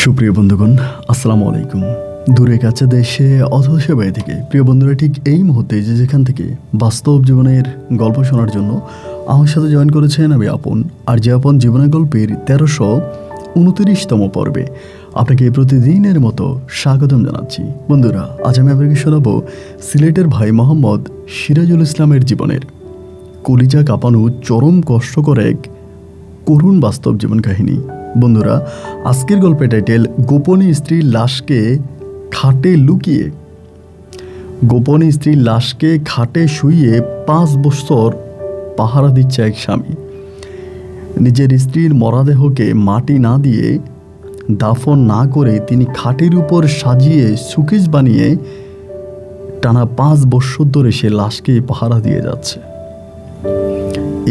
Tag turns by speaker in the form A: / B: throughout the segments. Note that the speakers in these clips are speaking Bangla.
A: সুপ্রিয় বন্ধুগণ, আসসালামু আলাইকুম। দূরে কাছে দেশে অথবা বাইরে থেকে প্রিয় বন্ধুরা, ঠিক এই মুহূর্তে যে যেখান থেকে বাস্তব জীবনের গল্প শোনার জন্য আমার সাথে জয়েন করেছেন আমি আপন। আর যে আপন জীবনের গল্পের 1329তম পর্বে আপনাকে প্রতিদিনের মতো স্বাগতম জানাচ্ছি। বন্ধুরা, আজ আমি আপনাকে শোনাবো সিলেটের ভাই মোহাম্মদ সিরাজুল ইসলামের জীবনের কলিজা কাঁপানো চরম কষ্টকর এক করুণ বাস্তব জীবন কাহিনী। বন্ধুরা, আজকের গল্পের টাইটেল গোপনে স্ত্রীর লাশকে খাটে লুকিয়ে। গোপনে স্ত্রীর লাশকে খাটে শুইয়ে 5 বছর পাহারা দিচ্ছে এক স্বামী। নিজের স্ত্রীর মরাদেহকে মাটি না দিয়ে দাফন না করে তিনি খাটের উপর সাজিয়ে সুকেশ বানিয়ে টানা 5 বছর ধরে সে লাশকে পাহারা দিয়ে যাচ্ছে।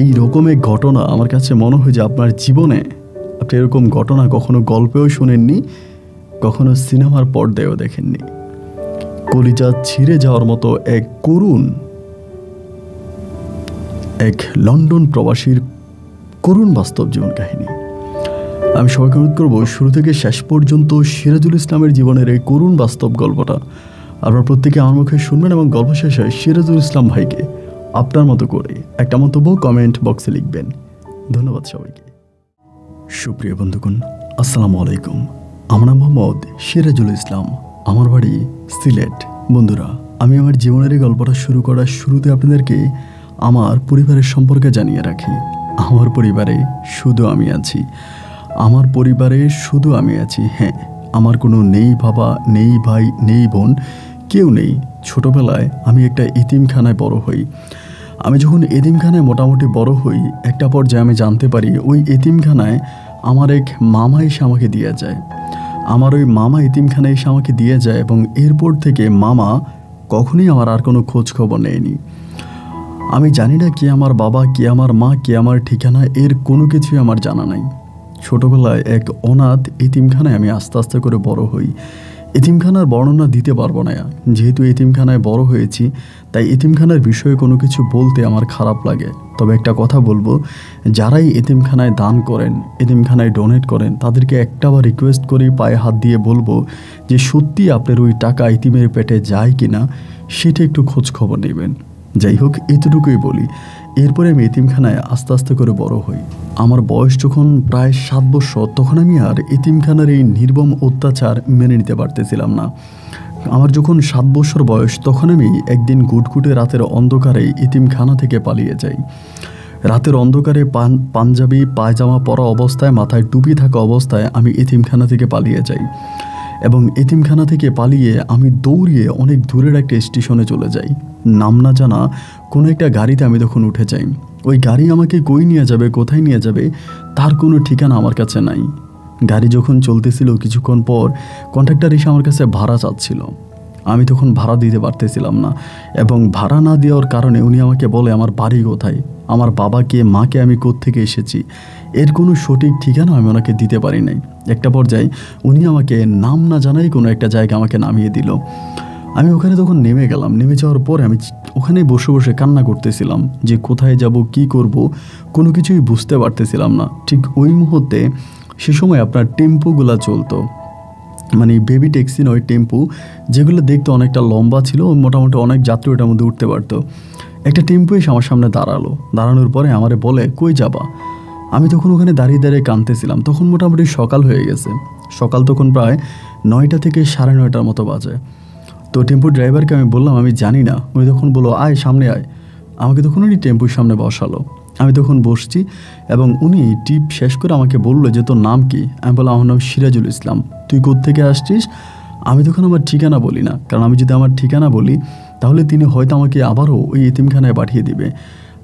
A: এই রকমের ঘটনা আমার কাছে মনে হয় যে আপনার জীবনে আপনি এরকম ঘটনা কখনো গল্পেও শুনেননি, কখনো সিনেমার পর্দায়ও দেখেননি। কলিজা ছিঁড়ে যাওয়ার মতো এক করুণ, এক লন্ডন প্রবাসীর করুণ বাস্তব জীবন কাহিনী। আমি সবাইকে অনুরোধ করবো শুরু থেকে শেষ পর্যন্ত সিরাজুল ইসলামের জীবনের এই করুণ বাস্তব গল্পটা আপনারা প্রত্যেকে আমার মুখে শুনবেন এবং গল্প শেষে সিরাজুল ইসলাম ভাইকে আপনার মতো করে একটা মন্তব্য কমেন্ট বক্সে লিখবেন। ধন্যবাদ সবাইকে। সুপ্রিয় বন্ধুগণ, আসসালামু আলাইকুম। আমার নাম মোহাম্মদ সিরাজুল ইসলাম, আমার বাড়ি সিলেট। বন্ধুরা, আমি আমার জীবনের এই গল্পটা শুরু করার শুরুতে আপনাদেরকে আমার পরিবারের সম্পর্কে জানিয়ে রাখি। আমার পরিবারে শুধু আমি আছি। আমার পরিবারে শুধু আমি আছি। হ্যাঁ, আমার কোনো নেই বাবা, নেই ভাই, নেই বোন, কেউ নেই। ছোটোবেলায় আমি একটা এতিমখানায় বড় হই। আমি যখন এতিমখানায় মোটামুটি বড় হই, একটা পর্যায়ে আমি জানতে পারি ওই এতিমখানায় আমার এক মামা এসে আমাকে দিয়ে যায়। আমার ওই মামা এতিমখানায় এসে আমাকে দিয়ে যায় এবং এরপর থেকে মামা কখনোই আমার আর কোনো খোঁজ খবর নেয়নি। আমি জানি না কে আমার বাবা, কে আমার মা, কে আমার ঠিকানা, এর কোনো কিছুই আমার জানা নাই। ছোটোবেলায় এক অনাথ এতিমখানায় আমি আস্তে আস্তে করে বড় হই। এতিমখানার বর্ণনা দিতে পারবো না, যেহেতু এতিমখানায় বড় হয়েছি তাই এতিমখানার বিষয়ে কোনো কিছু বলতে আমার খারাপ লাগে। তবে একটা কথা বলবো, যারাই এতিমখানায় দান করেন, এতিমখানায় ডোনেট করেন, তাদেরকে একটাবার রিকোয়েস্ট করেই পায়ে হাত দিয়ে বলবো যে সত্যি আপনার ওই টাকা এতিমের পেটে যায় কি না সেটা একটু খোঁজ খবর নেবেন। যাই হোক, এতটুকুই বলি। এরপরে আমি এতিমখানায় আস্তে আস্তে করে বড় হই। আমার বয়স যখন প্রায় 7 বছর, তখন আমি আর এতিমখানার এই নির্মম অত্যাচার মেনে নিতে পারতেছিলাম না। আমার যখন 7 বছর বয়স, তখন আমি একদিন গুটগুটে রাতের অন্ধকারে এতিমখানা থেকে পালিয়ে যাই। রাতের অন্ধকারে পাঞ্জাবি পায়জামা পরা অবস্থায়, মাথায় টুপি থাকা অবস্থায় আমি এতিমখানা থেকে পালিয়ে যাই এবং এতিমখানা থেকে পালিয়ে আমি দৌড়িয়ে অনেক দূরের একটা স্টেশনে চলে যাই। নাম না জানা কোনো একটা গাড়িতে আমি তখন উঠে যাই। ওই গাড়ি আমাকে কই নিয়ে যাবে, কোথায় নিয়ে যাবে তার কোনো ঠিকানা আমার কাছে নাই। গাড়ি যখন চলতেছিল, কিছুক্ষণ পর কন্ট্রাক্টর এসে আমার কাছে ভাড়া চাচ্ছিল। আমি তখন ভাড়া দিতে পারতেছিলাম না এবং ভাড়া না দেওয়ার কারণে উনি আমাকে বলে আমার বাড়ি কোথায়, আমার বাবাকে মাকে আমি কোত্থেকে এসেছি, এর কোনো সঠিক ঠিকানা আমি ওনাকে দিতে পারি নাই। একটা পর্যায়ে উনি আমাকে নাম না জানাই কোনো একটা জায়গা আমাকে নামিয়ে দিল। আমি ওখানে তখন নেমে গেলাম। নেমে যাওয়ার পরে আমি ওখানে বসে বসে কান্না করতেছিলাম যে কোথায় যাব, কি করব, কোনো কিছুই বুঝতে পারতেছিলাম না। ঠিক ওই মুহূর্তে সে সময় আপনার টেম্পোগুলো চলতো, মানে বেবি ট্যাক্সি নয়, টেম্পো, যেগুলো দেখতে অনেকটা লম্বা ছিল, মোটামুটি অনেক যাত্রী ওটার মধ্যে উঠতে পারতো। একটা টেম্পো এসে আমার সামনে দাঁড়ালো। দাঁড়ানোর পরে আমারে বলে কই যাবা। আমি তখন ওখানে দাঁড়িয়ে দাঁড়িয়ে কাঁদতেছিলাম। তখন মোটামুটি সকাল হয়ে গেছে। সকাল তখন প্রায় 9টা থেকে 9:30 মতো বাজে। তো টেম্পো ড্রাইভারকে আমি বললাম আমি জানি না। উনি তখন বললো আয় সামনে আয়। আমাকে তখন উনি টেম্পুর সামনে বসালো। আমি তখন বসছি এবং উনি টিপ শেষ করে আমাকে বললো যে তোর নাম কি। আমি বললাম আমার নাম সিরাজুল ইসলাম। তুই কোত্থেকে আসছিস? আমি তখন আমার ঠিকানা বলি না, কারণ আমি যদি আমার ঠিকানা বলি তাহলে তিনি হয়তো আমাকে আবারও ওই এতিমখানায় পাঠিয়ে দিবে।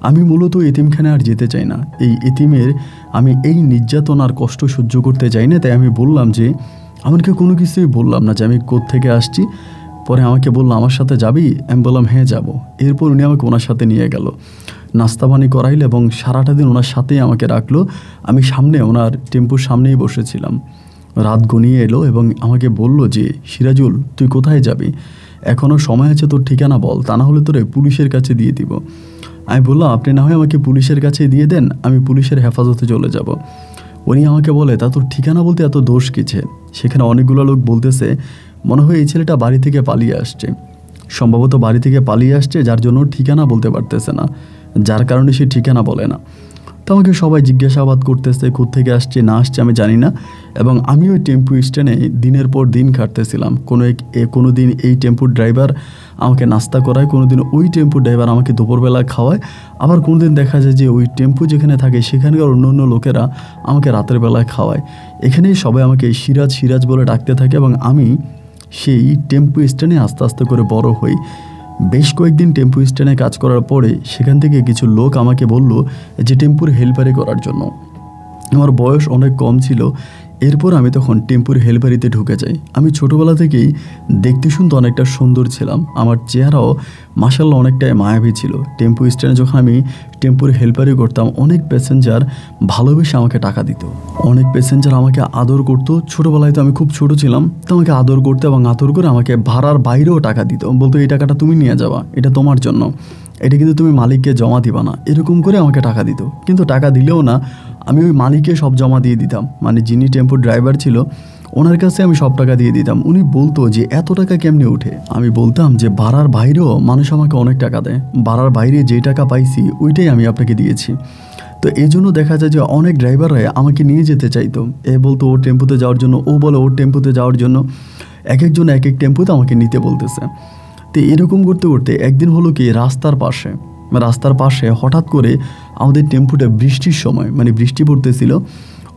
A: আমি মূলত এতিমখানায় আর যেতে চাই না। এই এতিমের আমি এই নির্যাতন আর কষ্ট সহ্য করতে চাই না। তাই আমি বললাম যে আমাকে কোনো কিছুই বললাম না যে আমি কোত্থেকে আসছি। পরে আমাকে বললো আমার সাথে যাবি? আমি বললাম হ্যাঁ যাব। এরপর উনি আমাকে ওনার সাথে নিয়ে গেল, নাস্তা পানি করাইল এবং সারাটা দিন ওনার সাথেই আমাকে রাখলো। আমি সামনে ওনার টেম্পুর সামনেই বসেছিলাম। রাত গনিয়ে এলো এবং আমাকে বলল যে সিরাজুল তুই কোথায় যাবি, এখনও সময় আছে, তোর ঠিকানা বল, তা না হলে তোরে পুলিশের কাছে দিয়ে দিব। আমি বললাম আপনি না হয় আমাকে পুলিশের কাছে দিয়ে দেন, আমি পুলিশের হেফাজতে চলে যাব। উনি আমাকে বলে, তা তোর ঠিকানা বলতে এত দোষ কিছে? সেখানে অনেকগুলো লোক বলতেছে মনে হয় এই ছেলেটা বাড়ি থেকে পালিয়ে আসছে, সম্ভবত বাড়ি থেকে পালিয়ে আসছে, যার জন্য ঠিকানা বলতে পারতেছে না, যার কারণে সে ঠিকানা বলে না। তো আমাকে সবাই জিজ্ঞাসাবাদ করতেছে কোত্থেকে আসছে না আসছে আমি জানি না। এবং আমি ওই টেম্পু স্ট্যান্ডে দিনের পর দিন কাটতেছিলাম। কোনো দিন এই টেম্পুর ড্রাইভার আমাকে নাস্তা করায়, কোনো দিন ওই টেম্পুর ড্রাইভার আমাকে দুপুরবেলা খাওয়ায়, আবার কোনো দিন দেখা যায় যে ওই টেম্পু যেখানে থাকে সেখানকার অন্য অন্য লোকেরা আমাকে রাতের বেলায় খাওয়ায়। এখানেই সবাই আমাকে সিরাজ সিরাজ বলে ডাকতে থাকে এবং আমি সেই টেম্পু স্ট্যান্ডে আস্তে আস্তে করে বড় হই। বেশ কয়েকদিন টেম্পু স্ট্যান্ডে কাজ করার পরে সেখান থেকে কিছু লোক আমাকে বলল যে টেম্পুর হেল্পারি করার জন্য। আমার বয়স অনেক কম ছিল। এরপর আমি তখন টেম্পুর হেল্পারিতে ঢুকে যাই। আমি ছোটোবেলা থেকেই দেখতে শুনতে অনেকটা সুন্দর ছিলাম, আমার চেহারাও মাশাআল্লাহ অনেকটাই মায়াবী ছিল। টেম্পু স্ট্যান্ডে যখন আমি টেম্পুর হেল্পারি করতাম, অনেক প্যাসেঞ্জার ভালোবেসে আমাকে টাকা দিত, অনেক প্যাসেঞ্জার আমাকে আদর করতো। ছোটোবেলায় তো আমি খুব ছোট ছিলাম, তো আমাকে আদর করতো এবং আদর করে আমাকে ভাড়ার বাইরেও টাকা দিত, বলতো এই টাকাটা তুমি নিয়ে যাবা, এটা তোমার জন্য, এটা কিন্তু তুমি মালিককে জমা দিবা না, এরকম করে আমাকে টাকা দিত। কিন্তু টাকা দিলেও না, আমি ওই মালিককে সব জমা দিয়ে দিতাম, মানে যিনি টেম্পোর ড্রাইভার ছিল ওনার কাছে আমি সব টাকা দিয়ে দিতাম। উনি বলতো যে এত টাকা কেমনে ওঠে? আমি বলতাম যে ভাড়ার বাইরেও মানুষ আমাকে অনেক টাকা দেয়, ভাড়ার বাইরে যে টাকা পাইছি ওইটাই আমি আপনাকে দিয়েছি। তো এই জন্য দেখা যায় যে অনেক ড্রাইভাররা আমাকে নিয়ে যেতে চাইতো। এ বলতো ওর টেম্পুতে যাওয়ার জন্য, ও বলে ওর টেম্পুতে যাওয়ার জন্য, এক একজন এক এক টেম্পুতে আমাকে নিতে বলতেছে। তো এরকম করতে করতে একদিন হলো কি, রাস্তার পাশে হঠাৎ করে আমাদের টেম্পুটা বৃষ্টির সময়, মানে বৃষ্টি পড়তেছিল,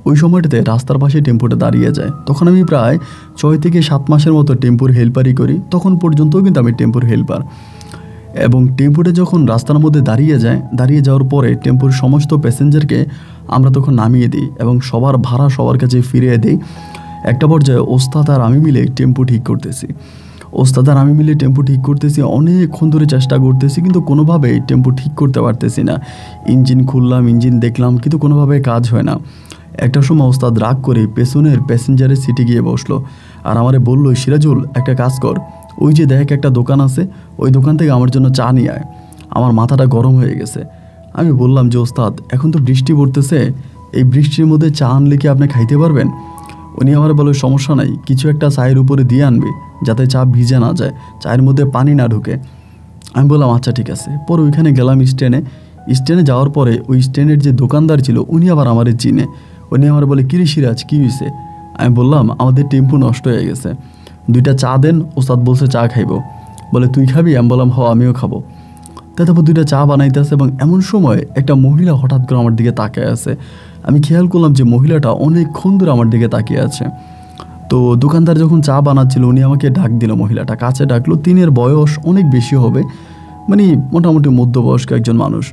A: ওই সময়টাতে রাস্তার পাশে টেম্পুটা দাঁড়িয়ে যায়। তখন আমি প্রায় 6 থেকে 7 মাসের মতো টেম্পুর হেল্পারই করি, তখন পর্যন্তও কিন্তু আমি টেম্পুর হেল্পার। এবং টেম্পুটা যখন রাস্তার মধ্যে দাঁড়িয়ে যাওয়ার পরে টেম্পুর সমস্ত প্যাসেঞ্জারকে আমরা তখন নামিয়ে দিই এবং সবার ভাড়া সবার কাছে ফিরিয়ে দিই। একটা পর্যায়ে ওস্তাদ আর আমি মিলে টেম্পু ঠিক করতেছি, অনেকক্ষণ ধরে চেষ্টা করতেছি, কিন্তু কোনোভাবেই টেম্পু ঠিক করতে পারতেছি না। ইঞ্জিন খুললাম, ইঞ্জিন দেখলাম, কিন্তু কোনোভাবে কাজ হয় না। একটা সময় ওস্তাদ রাগ করে পেছনের প্যাসেঞ্জারের সিটে গিয়ে বসলো আর আমারে বললো, সিরাজুল একটা কাজ কর, ওই যে দেখ একটা দোকান আছে, ওই দোকান থেকে আমার জন্য চা নিয়ে আয়। আমার মাথাটা গরম হয়ে গেছে। আমি বললাম যে ওস্তাদ এখন তো বৃষ্টি পড়তেছে, এই বৃষ্টির মধ্যে চা আনলে কি আপনি খাইতে পারবেন? উনি আমার বলে, সমস্যা নাই, কিছু একটা চায়ের উপরে দিয়ে আনবে যাতে চা ভিজে না যায়, চায়ের মধ্যে পানি না ঢুকে। আমি বললাম আচ্ছা ঠিক আছে। পরে ওইখানে গেলাম স্ট্যান্ডে যাওয়ার পরে ওই স্ট্যান্ডের যে দোকানদার ছিল উনি আবার আমারে চিনে। উনি আমার বলে, কিরে সিরাজ কী হয়েছে? আমি বললাম আমাদের টেম্পু নষ্ট হয়ে গেছে, 2টা চা দেন, ওস্তাদ বলছে চা খাইব। বলে তুই খাবি? আমি বললাম হ আমিও খাবো। তারপর 2টা চা বানাইতেছে এবং এমন সময় একটা মহিলা হঠাৎ করে আমার দিকে তাকিয়ে আছে। আমি খেয়াল করলাম যে মহিলাটা অনেকক্ষণ ধরে আমার দিকে তাকিয়ে আছে। তো দোকানদার যখন চা বানাচ্ছিল উনি আমাকে ডাক দিল, মহিলাটা কাছে ডাকলো। তিনের বয়স অনেক বেশি হবে, মানে মোটামুটি মধ্যবয়স্ক একজন মানুষ।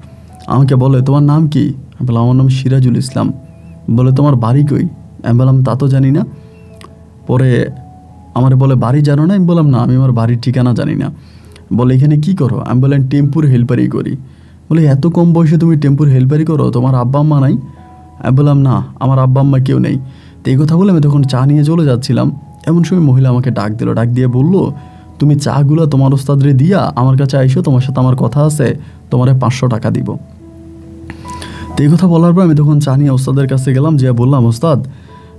A: আমাকে বলে, তোমার নাম কি? আমি বললাম আমার নাম সিরাজুল ইসলাম। বলে তোমার বাড়ি কই? আমি বললাম তা তো জানি না। পরে আমার বলে, বাড়ি জানো না? আমি বললাম না, আমি আমার বাড়ির ঠিকানা জানি না। বলে এখানে কি করো? আমি বললাম টেম্পুর হেল্পারি করি। বলে এত কম বয়সে তুমি টেম্পুর হেল্পারি করো, তোমার আব্বা আম্মা নাই? আমি বললাম না, আমার আব্বা আম্মা কেউ নেই। তো এই কথা বলে আমি তখন চা নিয়ে চলে যাচ্ছিলাম, এমন সময় মহিলা আমাকে ডাক দিয়ে বললো, তুমি চাগুলো তোমার ওস্তাদরে দিয়া আমার কাছে আইসো, তোমার সাথে আমার কথা আছে, তোমারে 500 টাকা দিব। তো এই কথা বলার পর আমি তখন চা নিয়ে ওস্তাদের কাছে গেলাম, যে বললাম ওস্তাদ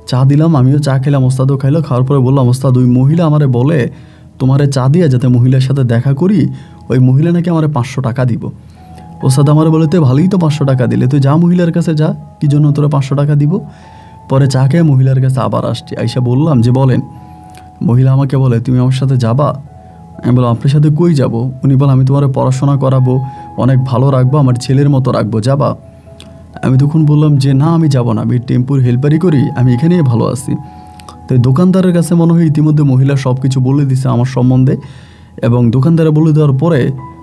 A: চা দিলাম, আমিও চা খেলাম, ওস্তাদও খাইলো। খাওয়ার পরে বললাম, ওস্তাদ ওই মহিলা আমারে বলে তোমারে চা দিয়ে যাতে মহিলার সাথে দেখা করি, ওই মহিলা নাকি আমারে 500 টাকা দিব। ওস্তাদ আমারে বলে, তুই ভালোই তো 500 টাকা দিলে, তুই যা মহিলার কাছে যা, কি জন্য তোরা 500 টাকা দিব? পরে চা খেয়ে মহিলার কাছে আবার আসছি, আইসা বললাম যে বলেন। মহিলা আমাকে বলে, তুমি আমার সাথে যাবা? আমি বললাম আপনার সাথে কই যাব? উনি বলে, আমি তোমার পড়াশোনা করাবো, অনেক ভালো রাখবো, আমার ছেলের মতো রাখবো, যাবা? আমি তখন বললাম যে না আমি যাব না, আমি টেম্পুর হেল্পারি করি, আমি এখানেই ভালো আছি। তো দোকানদারের কাছে মনে হয় ইতিমধ্যে মহিলা সব কিছু বলে দিছে আমার সম্বন্ধে, এবং দোকানদারে বলে দেওয়ার পরে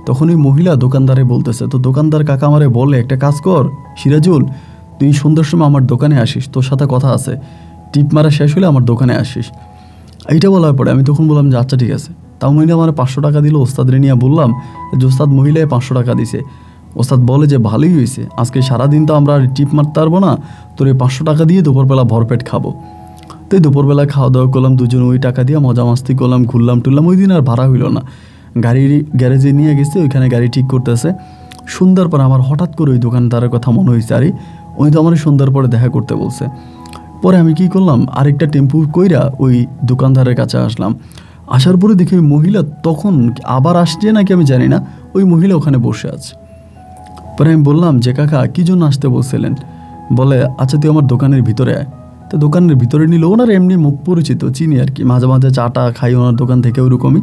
A: তখন ওই মহিলা দোকানদারে বলতেছে, তো দোকানদার কাকা আমারে বলে, একটা কাজ কর সিরাজুল, তুই সন্ধ্যার সময় আমার দোকানে আসিস, তোর সাথে কথা আছে, টিপ মারা শেষ হলে আমার দোকানে আসিস। এইটা বলার পরে আমি তখন বললাম যে আচ্ছা ঠিক আছে। তাও মহিলা আমার 500 টাকা দিল। ওস্তাদরে নিয়ে বললাম যে ওস্তাদ মহিলায় 500 টাকা দিছে। ওস্তাদ বলে যে ভালোই হয়েছে, আজকে সারাদিন তো আমরা টিপ মারতে পারবো না, তোর এই 500 টাকা দিয়ে দুপুরবেলা ভরপেট খাবো। তো দুপুরবেলা খাওয়া দাওয়া করলাম দুজন, ওই টাকা দিয়ে মজা মাস্তি করলাম, ঘুরলাম টুরলাম। ওই দিন আর ভাড়া হইল না, গাড়ির গ্যারেজে নিয়ে গেছে, ওইখানে গাড়ি ঠিক করতেছে। সন্ধ্যার পরে আমার হঠাৎ করে ওই দোকানদারের কথা মনে হয়েছে, আরে উনি তো আমার সন্ধ্যার পরে দেখা করতে বলছে। পরে আমি কি করলাম, আরেকটা টেম্পু কইরা ওই দোকানদারের কাছে আসলাম। আসার পরে দেখি ওই মহিলা তখন আবার আসছে নাকি আমি জানি না, ওই মহিলা ওখানে বসে আছে। পরে আমি বললাম যে কাকা কী জন্য আসতে বলছিলেন? বলে আচ্ছা তুই আমার দোকানের ভিতরে আয়। তো দোকানের ভিতরে নিল, ওনার এমনি মুখ পরিচিত, চিনি আর কি, মাঝে মাঝে চাটা খাই ওনার দোকান থেকে ওরকমই।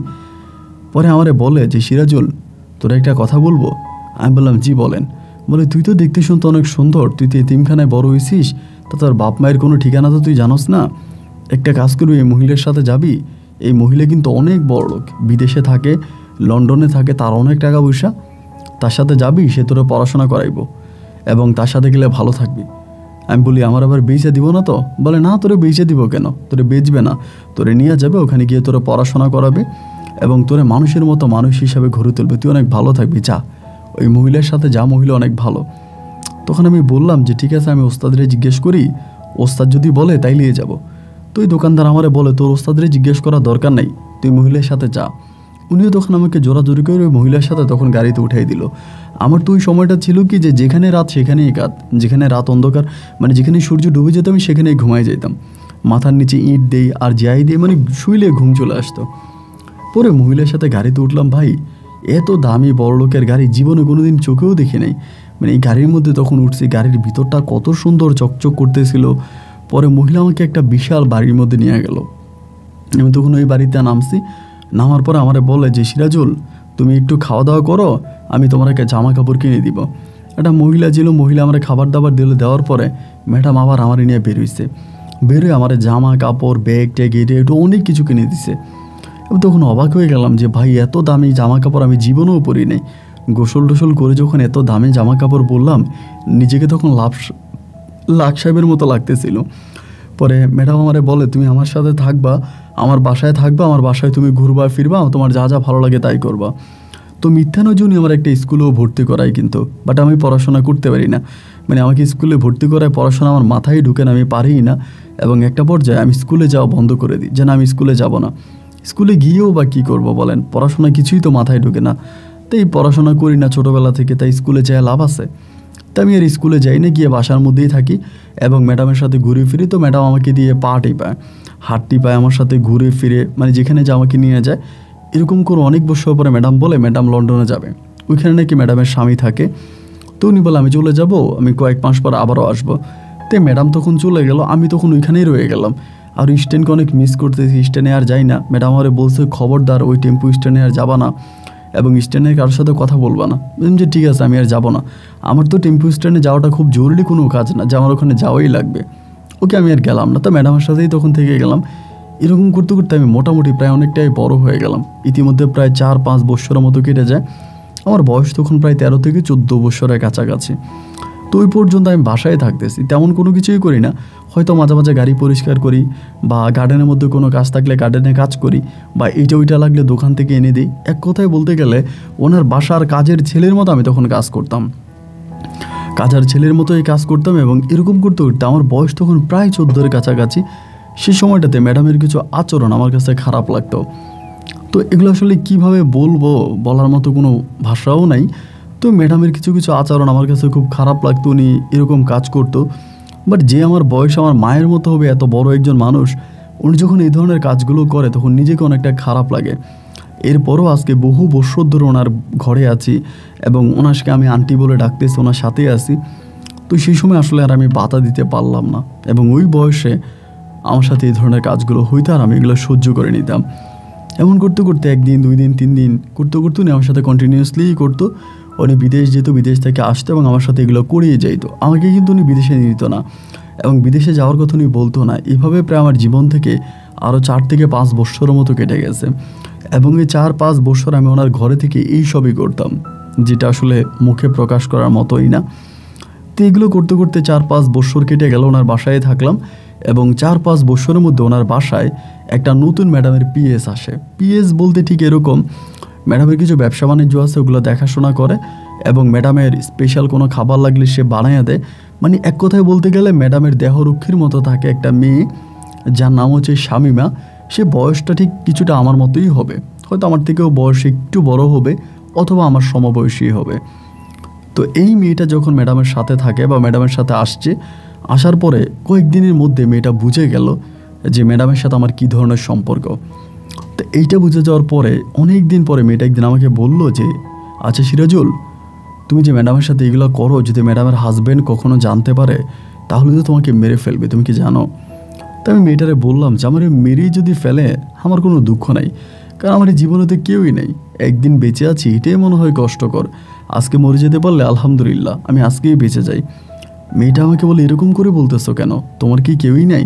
A: পরে আমারে বলে যে সিরাজুল তোরা একটা কথা বলবো। আমি বললাম জি বলেন। বলে তুই তো দেখতে শুনতে অনেক সুন্দর, তুই তো এতিমখানায় বড় হয়েছিস, তা তোর বাপ মায়ের কোনো ঠিকানা তো তুই জানোস না। একটা কাজ করবি, এই মহিলার সাথে যাবি। এই মহিলা কিন্তু অনেক বড় লোক, বিদেশে থাকে, লন্ডনে থাকে, তার অনেক টাকা পয়সা। তার সাথে যাবি, সে তোরা পড়াশোনা করাইবো এবং তার সাথে গেলে ভালো থাকবি। আমি বলি আমার আবার বেচে দিব না তো? বলে না, তোরে বেচে দিব কেন, তোরে বেচবে না, তোরে নিয়ে যাবে, ওখানে গিয়ে তোরা পড়াশোনা করাবে এবং তোরে মানুষের মতো মানুষ হিসাবে গড়ে তুলবে, তুই অনেক ভালো থাকবি, যা ওই মহিলার সাথে যা, মহিলা অনেক ভালো। তখন আমি বললাম যে ঠিক আছে, আমি ওস্তাদরে জিজ্ঞেস করি, ওস্তাদ যদি বলে তাই নিয়ে যাব। তো ওই দোকানদার আমারে বলে তোর ওস্তাদরে জিজ্ঞেস করার দরকার নেই, তুই মহিলার সাথে যা। উনিও তখন আমাকে জোরাজোরি করে ওই মহিলার সাথে তখন গাড়িতে উঠাই দিল। আমার তো ওই সময়টা ছিল কি যে যেখানে রাত সেখানেই কাত, যেখানে রাত অন্ধকার, মানে যেখানে সূর্য ডুবে যেত আমি সেখানেই ঘুমাই যেতাম, মাথার নিচে ইট দেই আর যাই দিয়ে, মানে শুইলে ঘুম চলে আসতো। পরে মহিলার সাথে গাড়িতে উঠলাম। ভাই এত দামি বড় লোকের গাড়ি জীবনে কোনো দিন চোখেও দেখি নাই। মানে এই গাড়ির মধ্যে তখন উঠছি, গাড়ির ভিতরটা কত সুন্দর চকচক করতেছিল। পরে মহিলা আমাকে একটা বিশাল বাড়ির মধ্যে নিয়ে গেল। আমি তখন ওই বাড়িতে নামছি, নামার পরে আমারে বলে যে সিরাজুল তুমি একটু খাওয়া দাওয়া করো, আমি তোমার একটা জামা কাপড় কিনে দিব। একটা মহিলা ছিল, মহিলা আমার খাবার দাবার দেওয়ার পরে ম্যাডাম আবার আমার নিয়ে বেরোইছে, বেরোয় আমার জামা কাপড় ব্যাগ ট্যাগ এটা অনেক কিছু কিনে দিছে। আমি তখন অবাক হয়ে গেলাম যে ভাই এত দামি জামা কাপড় আমি জীবনেও পরি নাই। গোসল টোসল করে যখন এত দামি জামা কাপড় বললাম, নিজেকে তখন লাখ সাহেবের মতো লাগতেছিল। পরে ম্যাডাম আমারে বলে তুমি আমার সাথে থাকবা, আমার বাসায় থাকবা, আমার বাসায় তুমি ঘুরবা ফিরবা, তোমার যা যা ভালো লাগে তাই করবা। তো মিথ্যা নয়, উনি আমার একটা স্কুলেও ভর্তি করায় কিন্তু, বাট আমি পড়াশোনা করতে পারি না। মানে আমাকে স্কুলে ভর্তি করায় পড়াশোনা আমার মাথায় ঢুকে না, আমি পারিই না। এবং একটা পর্যায়ে আমি স্কুলে যাওয়া বন্ধ করে দিই, যে না আমি স্কুলে যাব না। স্কুলে গিয়েও বা কী করবো বলেন, পড়াশোনা কিছুই তো মাথায় ঢুকে না। তাই পড়াশোনা করি না ছোটোবেলা থেকে, তাই স্কুলে যাওয়া লাভ আছে? তাই আমি আর স্কুলে যাই না, গিয়ে বাসার মধ্যেই থাকি এবং ম্যাডামের সাথে ঘুরে ফিরি। তো ম্যাডাম আমাকে দিয়ে পা টিপায়, হাত টিপায়, আমার সাথে ঘুরে ফিরে, মানে যেখানে যা আমাকে নিয়ে যায়। এরকম করে অনেক বছর পরে ম্যাডাম বলে ম্যাডাম লন্ডনে যাবে, ওইখানে নাকি ম্যাডামের স্বামী থাকে। তো উনি বলে আমি চলে যাব, আমি কয়েক মাস পর আবারও আসবো। তো ম্যাডাম তখন চলে গেল, আমি তখন ওইখানেই রয়ে গেলাম। আর স্ট্যান্ডকে অনেক মিস করতেছি, স্ট্যান্ডে আর যাই না। ম্যাডাম আমারে বলছে খবরদার ওই টেম্পু স্ট্যান্ডে আর যাবা না এবং স্ট্যান্ডের কারোর সাথে কথা বলবা না। বললাম যে ঠিক আছে আমি আর যাবো না, আমার তো টেম্পু স্ট্যান্ডে যাওয়াটা খুব জরুরি কোনো কাজ না যে আমার ওখানে যাওয়াই লাগবে। ওকে আমি আর গেলাম না। তো ম্যাডামের সাথেই তখন থেকে গেলাম। এরকম করতে করতে আমি মোটামুটি প্রায় অনেকটাই বড় হয়ে গেলাম। ইতিমধ্যে প্রায় 4-5 বছরের মতো কেটে যায়। আমার বয়স তখন প্রায় 13 থেকে 14 বছরের কাছাকাছি। তো ওই পর্যন্ত আমি বাসায় থাকতেছি, তেমন কোনো কিছুই করি না। হয়তো মাঝে মাঝে গাড়ি পরিষ্কার করি বা গার্ডেনের মধ্যে কোনো কাজ থাকলে গার্ডেনে কাজ করি বা এইটা ওইটা লাগলে দোকান থেকে এনে দিই। এক কথায় বলতে গেলে ওনার বাসার কাজের ছেলের মতো আমি তখন কাজ করতাম, কাজের ছেলের মতোই কাজ করতাম। এবং এরকম করতে করতে আমার বয়স তখন প্রায় 14-এর কাছাকাছি। সেই সময়টাতে ম্যাডামের কিছু আচরণ আমার কাছে খারাপ লাগতো। তো এগুলো আসলে কীভাবে বলবো, বলার মতো কোনো ভাষাও নাই। তো ম্যাডামের কিছু কিছু আচরণ আমার কাছে খুব খারাপ লাগতো, উনি এরকম কাজ করতো। বাট যে আমার বয়স আমার মায়ের মতো হবে এত বড় একজন মানুষ, উনি যখন এই ধরনের কাজগুলো করে তখন নিজেকে অনেকটা খারাপ লাগে। এরপরও আজকে বহু বছর ধরে ওনার ঘরে আছি এবং ওনাকে আমি আন্টি বলে ডাকতেছি, ওনার সাথে আছি। তো সেই সময় আসলে আর আমি বাধা দিতে পারলাম না এবং ওই বয়সে আমার সাথে এই ধরনের কাজগুলো হইতো আর আমি এগুলো সহ্য করে নিতাম। এমন করতে করতে 1 দিন 2 দিন 3 দিন করতে করতে উনি আমার সাথে কন্টিনিউয়াসলিই করতো। উনি বিদেশ যেত, বিদেশ থেকে আসতো এবং আমার সাথে এগুলো করিয়ে যাইতো। আমাকে কিন্তু উনি বিদেশে নিয়ে যেত না এবং বিদেশে যাওয়ার কথা উনি বলতো না। এভাবে প্রায় আমার জীবন থেকে আরও 4 থেকে 5 বছরের মতো কেটে গেছে এবং এই 4-5 বছর আমি ওনার ঘরে থেকে এই সবই করতাম, যেটা আসলে মুখে প্রকাশ করার মতোই না। তো এগুলো করতে করতে 4-5 বছর কেটে গেল, ওনার বাসায় থাকলাম এবং 4-5 বছরের মধ্যে ওনার বাসায় একটা নতুন ম্যাডামের পিএস আসে। পিএস বলতে ঠিক এরকম, ম্যাডামের কিছু ব্যবসা বাণিজ্য আছে, ওগুলো দেখাশোনা করে এবং ম্যাডামের স্পেশাল কোনো খাবার লাগলে সে বানাইয়া দেয়। মানে এক কথায় বলতে গেলে ম্যাডামের দেহরক্ষীর মতো থাকে একটা মেয়ে, যার নাম হচ্ছে শামিমা। সে বয়সটা ঠিক কিছুটা আমার মতোই হবে, হয়তো আমার থেকেও বয়স একটু বড় হবে অথবা আমার সমবয়সী হবে। তো এই মেয়েটা যখন ম্যাডামের সাথে থাকে বা ম্যাডামের সাথে আসছে, আসার পরে কয়েকদিনের মধ্যে মেয়েটা বুঝে গেল যে ম্যাডামের সাথে আমার কী ধরনের সম্পর্ক। তো এইটা বুঝে যাওয়ার পরে অনেক দিন পরে মেয়েটা একদিন আমাকে বলল যে আচ্ছা সিরাজুল, তুমি যে ম্যাডামের সাথে এগুলো করো, যদি ম্যাডামের হাজব্যান্ড কখনো জানতে পারে তাহলে তো তোমাকে মেরে ফেলবে, তুমি কি জানো? তো আমি মেয়েটারে বললাম যে আমার মেরেই যদি ফেলে আমার কোনো দুঃখ নাই, কারণ আমার এই জীবনেতে কেউই নেই, একদিন বেঁচে আছি এটাই মনে হয় কষ্টকর, আজকে মরে যেতে পারলে আলহামদুলিল্লাহ, আমি আজকেই বেঁচে যাই। মেয়েটা আমাকে বলে এরকম করে বলতেছো কেন, তোমার কি কেউই নাই?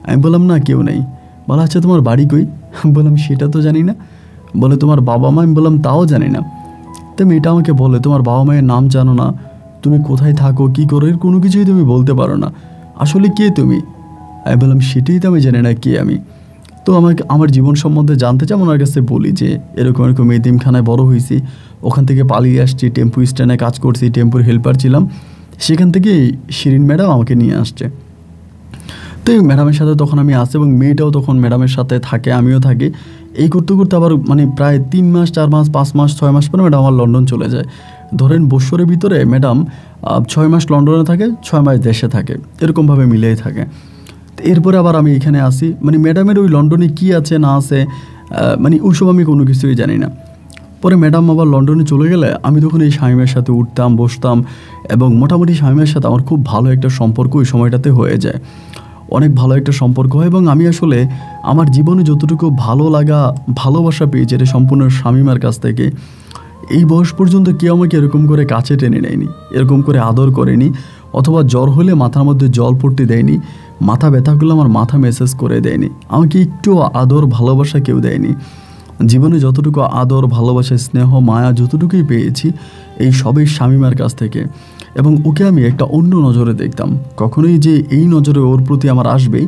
A: আমি বললাম না কেউ নেই। বলে আচ্ছা তোমার বাড়ি কই? আমি বললাম সেটা তো জানি না। বলে তোমার বাবা মা? আমি বললাম তাও জানি না। তো মেয়েটা আমাকে বলে তোমার বাবা মায়ের নাম জানো না, তুমি কোথায় থাকো, কী করো, এর কোনো কিছুই তুমি বলতে পারো না, আসলে কে তুমি? আমি বললাম সেটাই তো আমি জানি না কে আমি। তো আমাকে আমার জীবন সম্বন্ধে জানতে চাই, ওনার কাছে বলি যে এরকম এরকম এতিমখানায় বড় হয়েছি, ওখান থেকে পালিয়ে আসছি, টেম্পু স্ট্যান্ডে কাজ করছি, টেম্পুর হেল্পার ছিলাম, সেখান থেকে শিরিন ম্যাডাম আমাকে নিয়ে আসছে। তো এই ম্যাডামের সাথে তখন আমি আসি এবং মেয়েটাও তখন ম্যাডামের সাথে থাকে, আমিও থাকি। এই করতে করতে আবার মানে প্রায় 3 মাস 4 মাস 5 মাস 6 মাস পরে ম্যাডাম আমার লন্ডন চলে যায়। ধরেন বৎসরের ভিতরে ম্যাডাম 6 মাস লন্ডনে থাকে, 6 মাস দেশে থাকে, এরকমভাবে মিলেই থাকে। এরপরে আবার আমি এখানে আসি, মানে ম্যাডামের ওই লন্ডনে কী আছে না আছে মানে ওইসব আমি কোনো কিছুই জানি না। পরে ম্যাডাম আবার লন্ডনে চলে গেলে আমি তখন এই শামীমের সাথে উঠতাম বসতাম, এবং মোটামুটি শামীমের সাথে আমার খুব ভালো একটা সম্পর্ক ওই সময়টাতে হয়ে যায়, অনেক ভালো একটা সম্পর্ক হয়। এবং আমি আসলে আমার জীবনে যতটুকু ভালো লাগা ভালোবাসা পেয়েছি এটা সম্পূর্ণ শামীমের কাছ থেকে। এই বয়স পর্যন্ত কেউ আমাকে এরকম করে কাছে টেনে নেয়নি, এরকম করে আদর করেনি, অথবা জ্বর হলে মাথার মধ্যে জল পড়তে দেয়নি, মাথা ব্যথা করলে আমার মাথা মেসেজ করে দেয়নি, আমাকে একটু আদর ভালোবাসা কেউ দেয়নি। জীবনে যতটুকু আদর ভালোবাসা স্নেহ মায়া যতটুকুই পেয়েছি এই সবই শামীমের কাছ থেকে। এবং ওকে আমি একটা অন্য নজরে দেখতাম, কখনোই যে এই নজরে ওর প্রতি আমার আসবে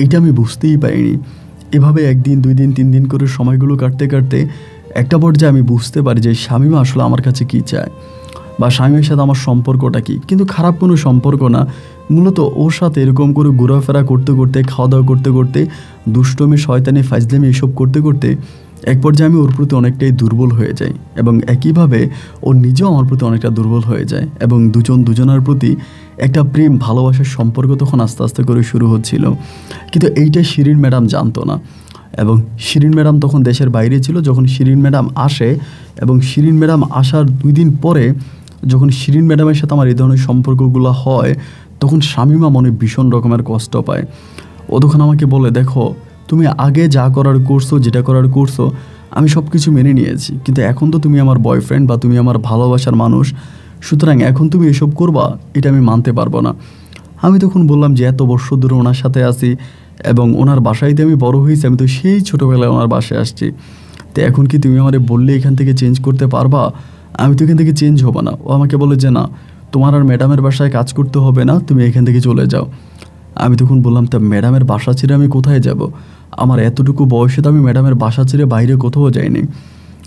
A: এটা আমি বুঝতেই পারিনি। এভাবে 1 দিন 2 দিন 3 দিন করে সময়গুলো কাটতে কাটতে একটা পর্যায়ে আমি বুঝতে পারি যে শামীমা আসলে আমার কাছে কী চায়, বা শামীমের সাথে আমার সম্পর্কটা কী। কিন্তু খারাপ কোনো সম্পর্ক না, মূলত ওর সাথে এরকম করে ঘোরাফেরা করতে করতে, খাওয়া দাওয়া করতে করতে, দুষ্টমি শয়তানি ফাজলামি এসব করতে করতে এক পর্যায়ে আমি ওর প্রতি অনেকটাই দুর্বল হয়ে যাই, এবং একইভাবে ও নিজেও আমার প্রতি অনেকটা দুর্বল হয়ে যায়, এবং দুজন দুজনের প্রতি একটা প্রেম ভালোবাসার সম্পর্ক তখন আস্তে আস্তে করে শুরু হচ্ছিল। কিন্তু এইটা শিরিন ম্যাডাম জানতো না, এবং শিরিন ম্যাডাম তখন দেশের বাইরে ছিল। যখন শিরিন ম্যাডাম আসে, এবং শিরিন ম্যাডাম আসার 2 দিন পরে যখন শিরিন ম্যাডামের সাথে আমার এই ধরনের সম্পর্কগুলো হয়, তখন শামীমা মনে ভীষণ রকমের কষ্ট পায়। ও তখন আমাকে বলে দেখো, তুমি আগে যা করার করছো, যেটা করার করছো, আমি সব কিছু মেনে নিয়েছি, কিন্তু এখন তো তুমি আমার বয়ফ্রেন্ড বা তুমি আমার ভালোবাসার মানুষ, সুতরাং এখন তুমি এসব করবা এটা আমি মানতে পারবো না। আমি তখন বললাম যে এত বছর ধরে ওনার সাথে আছি, এবং ওনার বাসাইতে আমি বড় হয়েছি, আমি তো সেই ছোটোবেলায় ওনার বাসায় আসছি, তো এখন কি তুমি আমারে বললে এখান থেকে চেঞ্জ করতে পারবা? আমি তো এখান থেকে চেঞ্জ হবো না। ও আমাকে বলে যে না, তোমার আর ম্যাডামের বাসায় কাজ করতে হবে না, তুমি এখান থেকে চলে যাও। আমি তখন বললাম তা ম্যাডামের বাসা ছেড়ে আমি কোথায় যাব? আমার এতটুকু বয়সে তো আমি ম্যাডামের বাসা ছেড়ে বাইরে কোথাও যাইনি।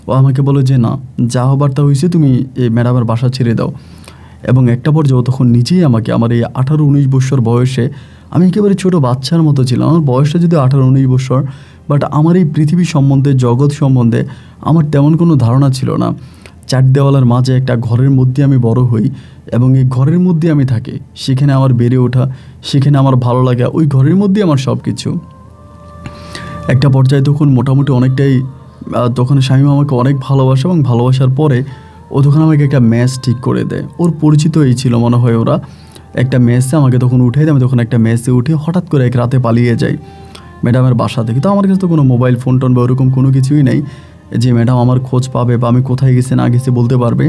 A: ও আমাকে বলে যে না, যা হবার তা হয়েছে, তুমি এই ম্যাডামের বাসা ছেড়ে দাও। এবং একটা পর্যায়ে তখন নিজেই আমাকে, আমার এই 18-19 বছর বয়সে, আমি একেবারে ছোটো বাচ্চার মতো ছিলাম, আমার বয়সটা যদি 18-19 বছর, বাট আমার এই পৃথিবী সম্বন্ধে, জগৎ সম্বন্ধে আমার তেমন কোনো ধারণা ছিল না। 4 দেওয়ালের মাঝে একটা ঘরের মধ্যে আমি বড় হই, এবং এই ঘরের মধ্যে আমি থাকি, সেখানে আমার বেড়ে ওঠা, সেখানে আমার ভালো লাগা, ওই ঘরের মধ্যেই আমার সব কিছু। একটা পর্যায়ে তখন মোটামুটি অনেকটাই, তখন শামীমা আমাকে অনেক ভালোবাসে, এবং ভালোবাসার পরে ও তখন আমাকে একটা মেস ঠিক করে দেয়। ওর পরিচিত এই ছিল মনে হয়, ওরা একটা মেসে আমাকে তখন উঠে দেয়। আমি তখন একটা মেসে উঠে হঠাৎ করে এক রাতে পালিয়ে যাই ম্যাডামের বাসা থেকে। তো আমার কাছে তো কোনো মোবাইল ফোন টোন বা ওরকম কোনো কিছুই নেই যে ম্যাডাম আমার খোঁজ পাবে বা আমি কোথায় গেছি না গেছি বলতে পারবে।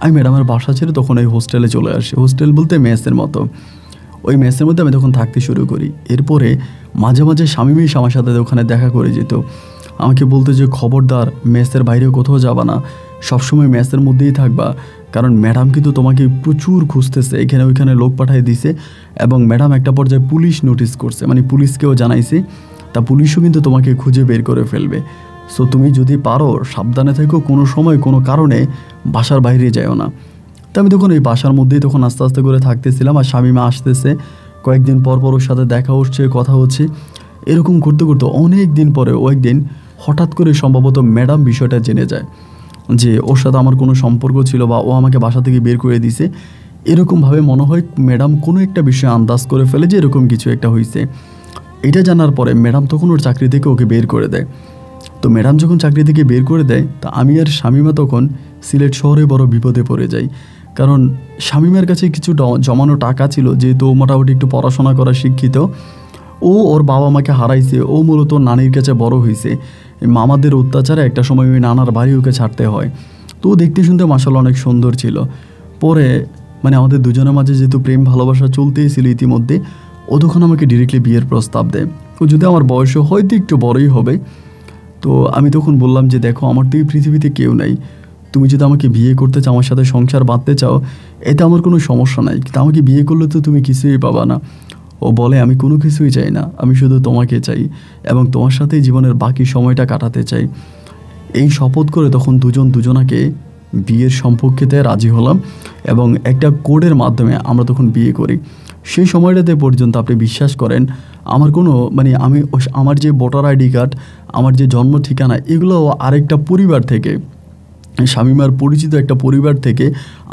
A: আমি ম্যাডামের বাসা ছেড়ে তখন ওই হোস্টেলে চলে আসি, হোস্টেল বলতে মেসের মতো। ওই মেসের মধ্যে আমি তখন থাকতে শুরু করি। এরপরে মাঝে মাঝে শামীমই আমার সাথে ওখানে দেখা করে যেত, আমাকে বলতো যে খবরদার মেসের বাইরে কোথাও যাবা না, সবসময় মেসের মধ্যেই থাকবা, কারণ ম্যাডাম কিন্তু তোমাকে প্রচুর খুঁজতেছে, এখানে ওইখানে লোক পাঠিয়ে দিছে, এবং ম্যাডাম একটা পর্যায়ে পুলিশ নোটিস করছে, মানে পুলিশকেও জানাইছে, তা পুলিশও কিন্তু তোমাকে খুঁজে বের করে ফেলবে। সো তুমি যদি পারো সাবধানে থেকো, কোনো সময় কোনো কারণে বাসার বাইরে যাও না। তো আমি তখন ওই বাসার মধ্যেই তখন আস্তে আস্তে করে থাকতেছিলাম, আর শামীমা আসতেছে, কয়েকদিন পর পর ওর সাথে দেখা হচ্ছে, কথা হচ্ছে, এরকম করতে করতে অনেক দিন পরে ও একদিন হঠাৎ করে সম্ভবত ম্যাডাম বিষয়টা জেনে যায় যে ওর সাথে আমার কোনো সম্পর্ক ছিল, বা ও আমাকে বাসা থেকে বের করে দিছে। এরকমভাবে মনে হয় ম্যাডাম কোনো একটা বিষয়ে আন্দাজ করে ফেলে যে এরকম কিছু একটা হয়েছে। এটা জানার পরে ম্যাডাম তখন ওর চাকরি থেকে ওকে বের করে দেয়। তো ম্যাডাম যখন চাকরি থেকে বের করে দেয়, তা আমি আর শামিমা তখন সিলেট শহরে বড় বিপদে পড়ে যাই। কারণ শামিমার কাছে কিছু জমানো টাকা ছিল, যেহেতু মোটামুটি একটু পড়াশোনা করা শিক্ষিত। ও ওর বাবা মাকে হারাইছে, ও মূলত নানির কাছে বড় হয়েছে। মামাদের অত্যাচারে একটা সময় ওই নানার বাড়ি ওকে ছাড়তে হয়। তো ও দেখতে শুনতে মাশাআল্লাহ অনেক সুন্দর ছিল। পরে মানে আমাদের দুজনের মাঝে যেহেতু প্রেম ভালোবাসা চলতেই ছিল ইতিমধ্যে, ও তখন আমাকে ডিরেক্টলি বিয়ের প্রস্তাব দেয়। ও যদি আমার বয়সে হয়তো একটু বড়ই হবে। তো আমি তখন বললাম যে দেখো, আমার তো এই পৃথিবীতে কেউ নাই, তুমি যদি আমাকে বিয়ে করতে চাও, আমার সাথে সংসার বাঁধতে চাও, এতে আমার কোনো সমস্যা নাই, কিন্তু আমাকে বিয়ে করলে তো তুমি কিছুই পাবা না। ও বলে আমি কোনো কিছুই চাই না, আমি শুধু তোমাকে চাই এবং তোমার সাথেই জীবনের বাকি সময়টা কাটাতে চাই। এই শপথ করে তখন দুজন দুজনাকে বিয়ের সম্পর্কেতে রাজি হলাম এবং একটা কোডের মাধ্যমে আমরা তখন বিয়ে করি। সেই সময়টাতে পর্যন্ত আপনি বিশ্বাস করেন আমার কোনো মানে আমার যে ভোটার আইডি কার্ড, আমার যে জন্ম ঠিকানা, এগুলো আরেকটা পরিবার থেকে, শামিমার পরিচিত একটা পরিবার থেকে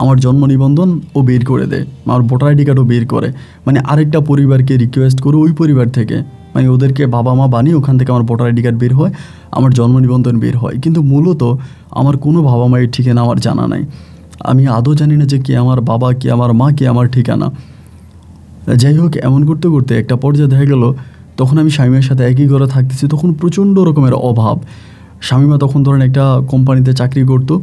A: আমার জন্ম নিবন্ধন ও বের করে দেয়, আমার ভোটার আইডি কার্ডও বের করে, মানে আরেকটা পরিবারকে রিকোয়েস্ট করে ওই পরিবার থেকে, মানে ওদেরকে বাবা মা বানিয়ে ওখান থেকে আমার ভোটার আইডি কার্ড বের হয়, আমার জন্ম নিবন্ধন বের হয়। কিন্তু মূলত আমার কোনো বাবা মায়ের ঠিকানা আমার জানা নাই। আমি আদৌ জানি না যে কে আমার বাবা, কে আমার মা, কে আমার ঠিকানা। যাই হোক, এমন করতে করতে একটা পর্যায়ে দেখা গেল তখন আমি শামিমার সাথে একই ঘরে থাকতেছি, তখন প্রচণ্ড রকমের অভাব। শামিমা তখন ধরেন একটা কোম্পানিতে চাকরি করতো,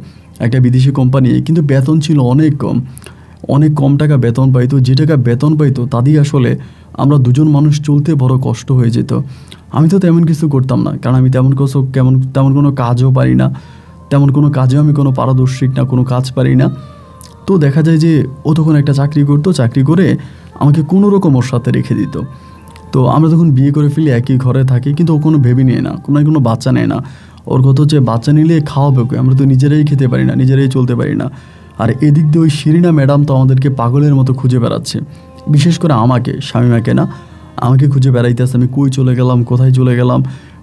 A: একটা বিদেশি কোম্পানি, কিন্তু বেতন ছিল অনেক কম টাকা বেতন পাইতো। যে টাকা বেতন পাইতো তা দিয়ে আসলে আমরা দুজন মানুষ চলতে বড় কষ্ট হয়ে যেত। আমি তো তেমন কিছু করতাম না, কারণ আমি তেমন কোনো কাজও পারি না, তেমন কোনো কাজেও আমি কোনো পারদর্শিক না, কোনো কাজ পারি না। তো দেখা যায় যে ও তখন একটা চাকরি করতো, চাকরি করে আমাকে কোনো রকম ওর সাথে রেখে দিত। তো আমরা তখন বিয়ে করে ফেলি, একই ঘরে থাকি, কিন্তু ও কোনো ভেবে নেয় না, কোনো বাচ্চা নেয় না। ওর কথা হচ্ছে বাচ্চা নিলে খাওয়াবে কে, আমরা তো নিজেরাই খেতে পারি না, নিজেরাই চলতে পারি না। আর এদিক দিয়ে ওই শিরিনা ম্যাডাম তো আমাদেরকে পাগলের মতো খুঁজে বেড়াচ্ছে, বিশেষ করে আমাকে, শামিমাকে না, আমাকে খুঁজে বেড়াইতেছে। আমি কই চলে গেলাম, কোথায় চলে গেলাম,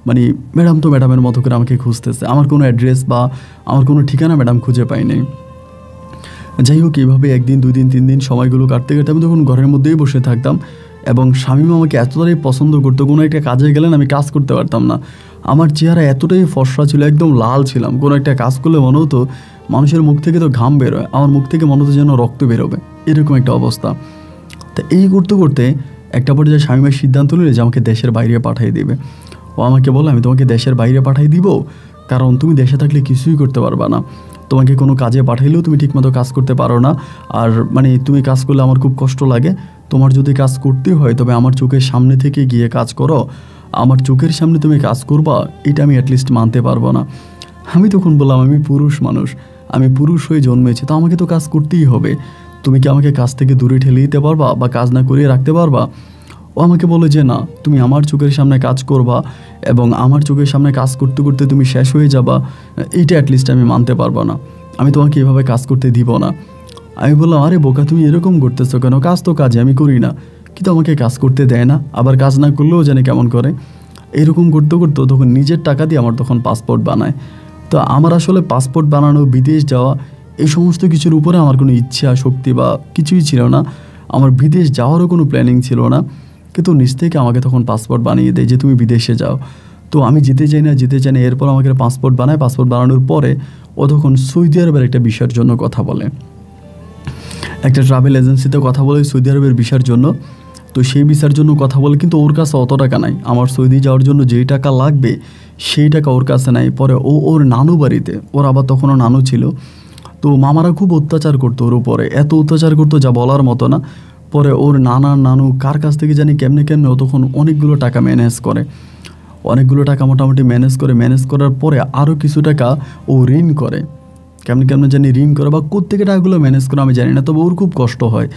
A: মানে ম্যাডাম তো ম্যাডামের মতো করে আমাকে খুঁজতেছে। আমার কোনো অ্যাড্রেস বা আমার কোনো ঠিকানা ম্যাডাম খুঁজে পাইনি। যাই হোক, এইভাবে একদিন, 2 দিন, 3 দিন সময়গুলো কাটতে কাটতে আমি তখন ঘরের মধ্যেই বসে থাকতাম এবং শামিমা আমাকে এতটাই পছন্দ করতো, কোনো একটা কাজে গেলেন আমি কাজ করতে পারতাম না। আমার চেহারা এতটাই ফর্সা ছিল, একদম লাল ছিলাম। কোনো একটা কাজ করলে মনে হতো মানুষের মুখ থেকে তো ঘাম বেরোয়, আমার মুখ থেকে মনে হতো যেন রক্ত বেরোবে, এরকম একটা অবস্থা। তা এই করতে করতে একটা পর্যায়ে শামিমার সিদ্ধান্ত নিলে যে আমাকে দেশের বাইরে পাঠিয়ে দেবে। ও আমাকে বলে আমি তোমাকে দেশের বাইরে পাঠিয়ে দিব, কারণ তুমি দেশে থাকলে কিছুই করতে পারবা না, তোমাকে কোনো কাজে পাঠাইলেও তুমি ঠিকমতো কাজ করতে পারো না, আর মানে তুমি কাজ করলে আমার খুব কষ্ট লাগে। তোমার যদি কাজ করতে হয় তবে আমার চোখের সামনে থেকে গিয়ে কাজ করো, আমার চোখের সামনে তুমি কাজ করবা, এটা আমি অ্যাটলিস্ট মানতে পারবো না। আমি তখন বললাম আমি পুরুষ মানুষ, আমি পুরুষ হয়ে জন্মেছি, তো আমাকে তো কাজ করতেই হবে, তুমি কি আমাকে কাজ থেকে দূরে ঠেলে দিতে পারবা বা কাজ না করিয়ে রাখতে পারবা? ও আমাকে বলে যে না, তুমি আমার চোখের সামনে কাজ করবা এবং আমার চোখের সামনে কাজ করতে করতে তুমি শেষ হয়ে যাবা, এইটা অ্যাটলিস্ট আমি মানতে পারবো না, আমি তোমাকে এভাবে কাজ করতে দিব না। আমি বললাম আরে বোকা, তুমি এরকম করতেছো কেন, কাজ তো কাজে আমি করি না, কিন্তু আমাকে কাজ করতে দেয় না, আবার কাজ না করলেও জানি কেমন করে। এরকম করতে করতে তখন নিজের টাকা দিয়ে আমার তখন পাসপোর্ট বানায়। তো আমার আসলে পাসপোর্ট বানানো, বিদেশ যাওয়া, এই সমস্ত কিছুর উপরে আমার কোনো ইচ্ছা শক্তি বা কিছুই ছিল না, আমার বিদেশ যাওয়ারও কোনো প্ল্যানিং ছিল না। কিন্তু নিজ থেকে আমাকে তখন পাসপোর্ট বানিয়ে দেয় যে তুমি বিদেশে যাও। তো আমি যেতে চাই না। এরপর আমাকে পাসপোর্ট বানায়। পাসপোর্ট বানানোর পরে ও তখন সৌদি আরবের একটা ভিসার জন্য কথা বলে, একটা ট্রাভেল এজেন্সিতে কথা বলে সৌদি আরবের ভিসার জন্য। তো সেই ভিসার জন্য কথা বলে, কিন্তু ওর কাছে অত টাকা নাই, আমার সৌদি যাওয়ার জন্য যেই টাকা লাগবে সেই টাকা ওর কাছে নাই। পরে ওর নানু বাড়িতে, ওর আবার তখনও নানু ছিল, তো মামারা খুব অত্যাচার করতো ওর উপরে, এত অত্যাচার করতো যা বলার মতো না। পরে ওর নানু কার কাছ থেকে জানি কেমনে ও তখন অনেকগুলো টাকা ম্যানেজ করে, মোটামুটি ম্যানেজ করার পরে আরও কিছু টাকা ও ঋণ করে, কেমনে জানি ঋণ করে বা কোত্থেকে টাকাগুলো ম্যানেজ করে আমি জানি না। তবে ওর খুব কষ্ট হয়,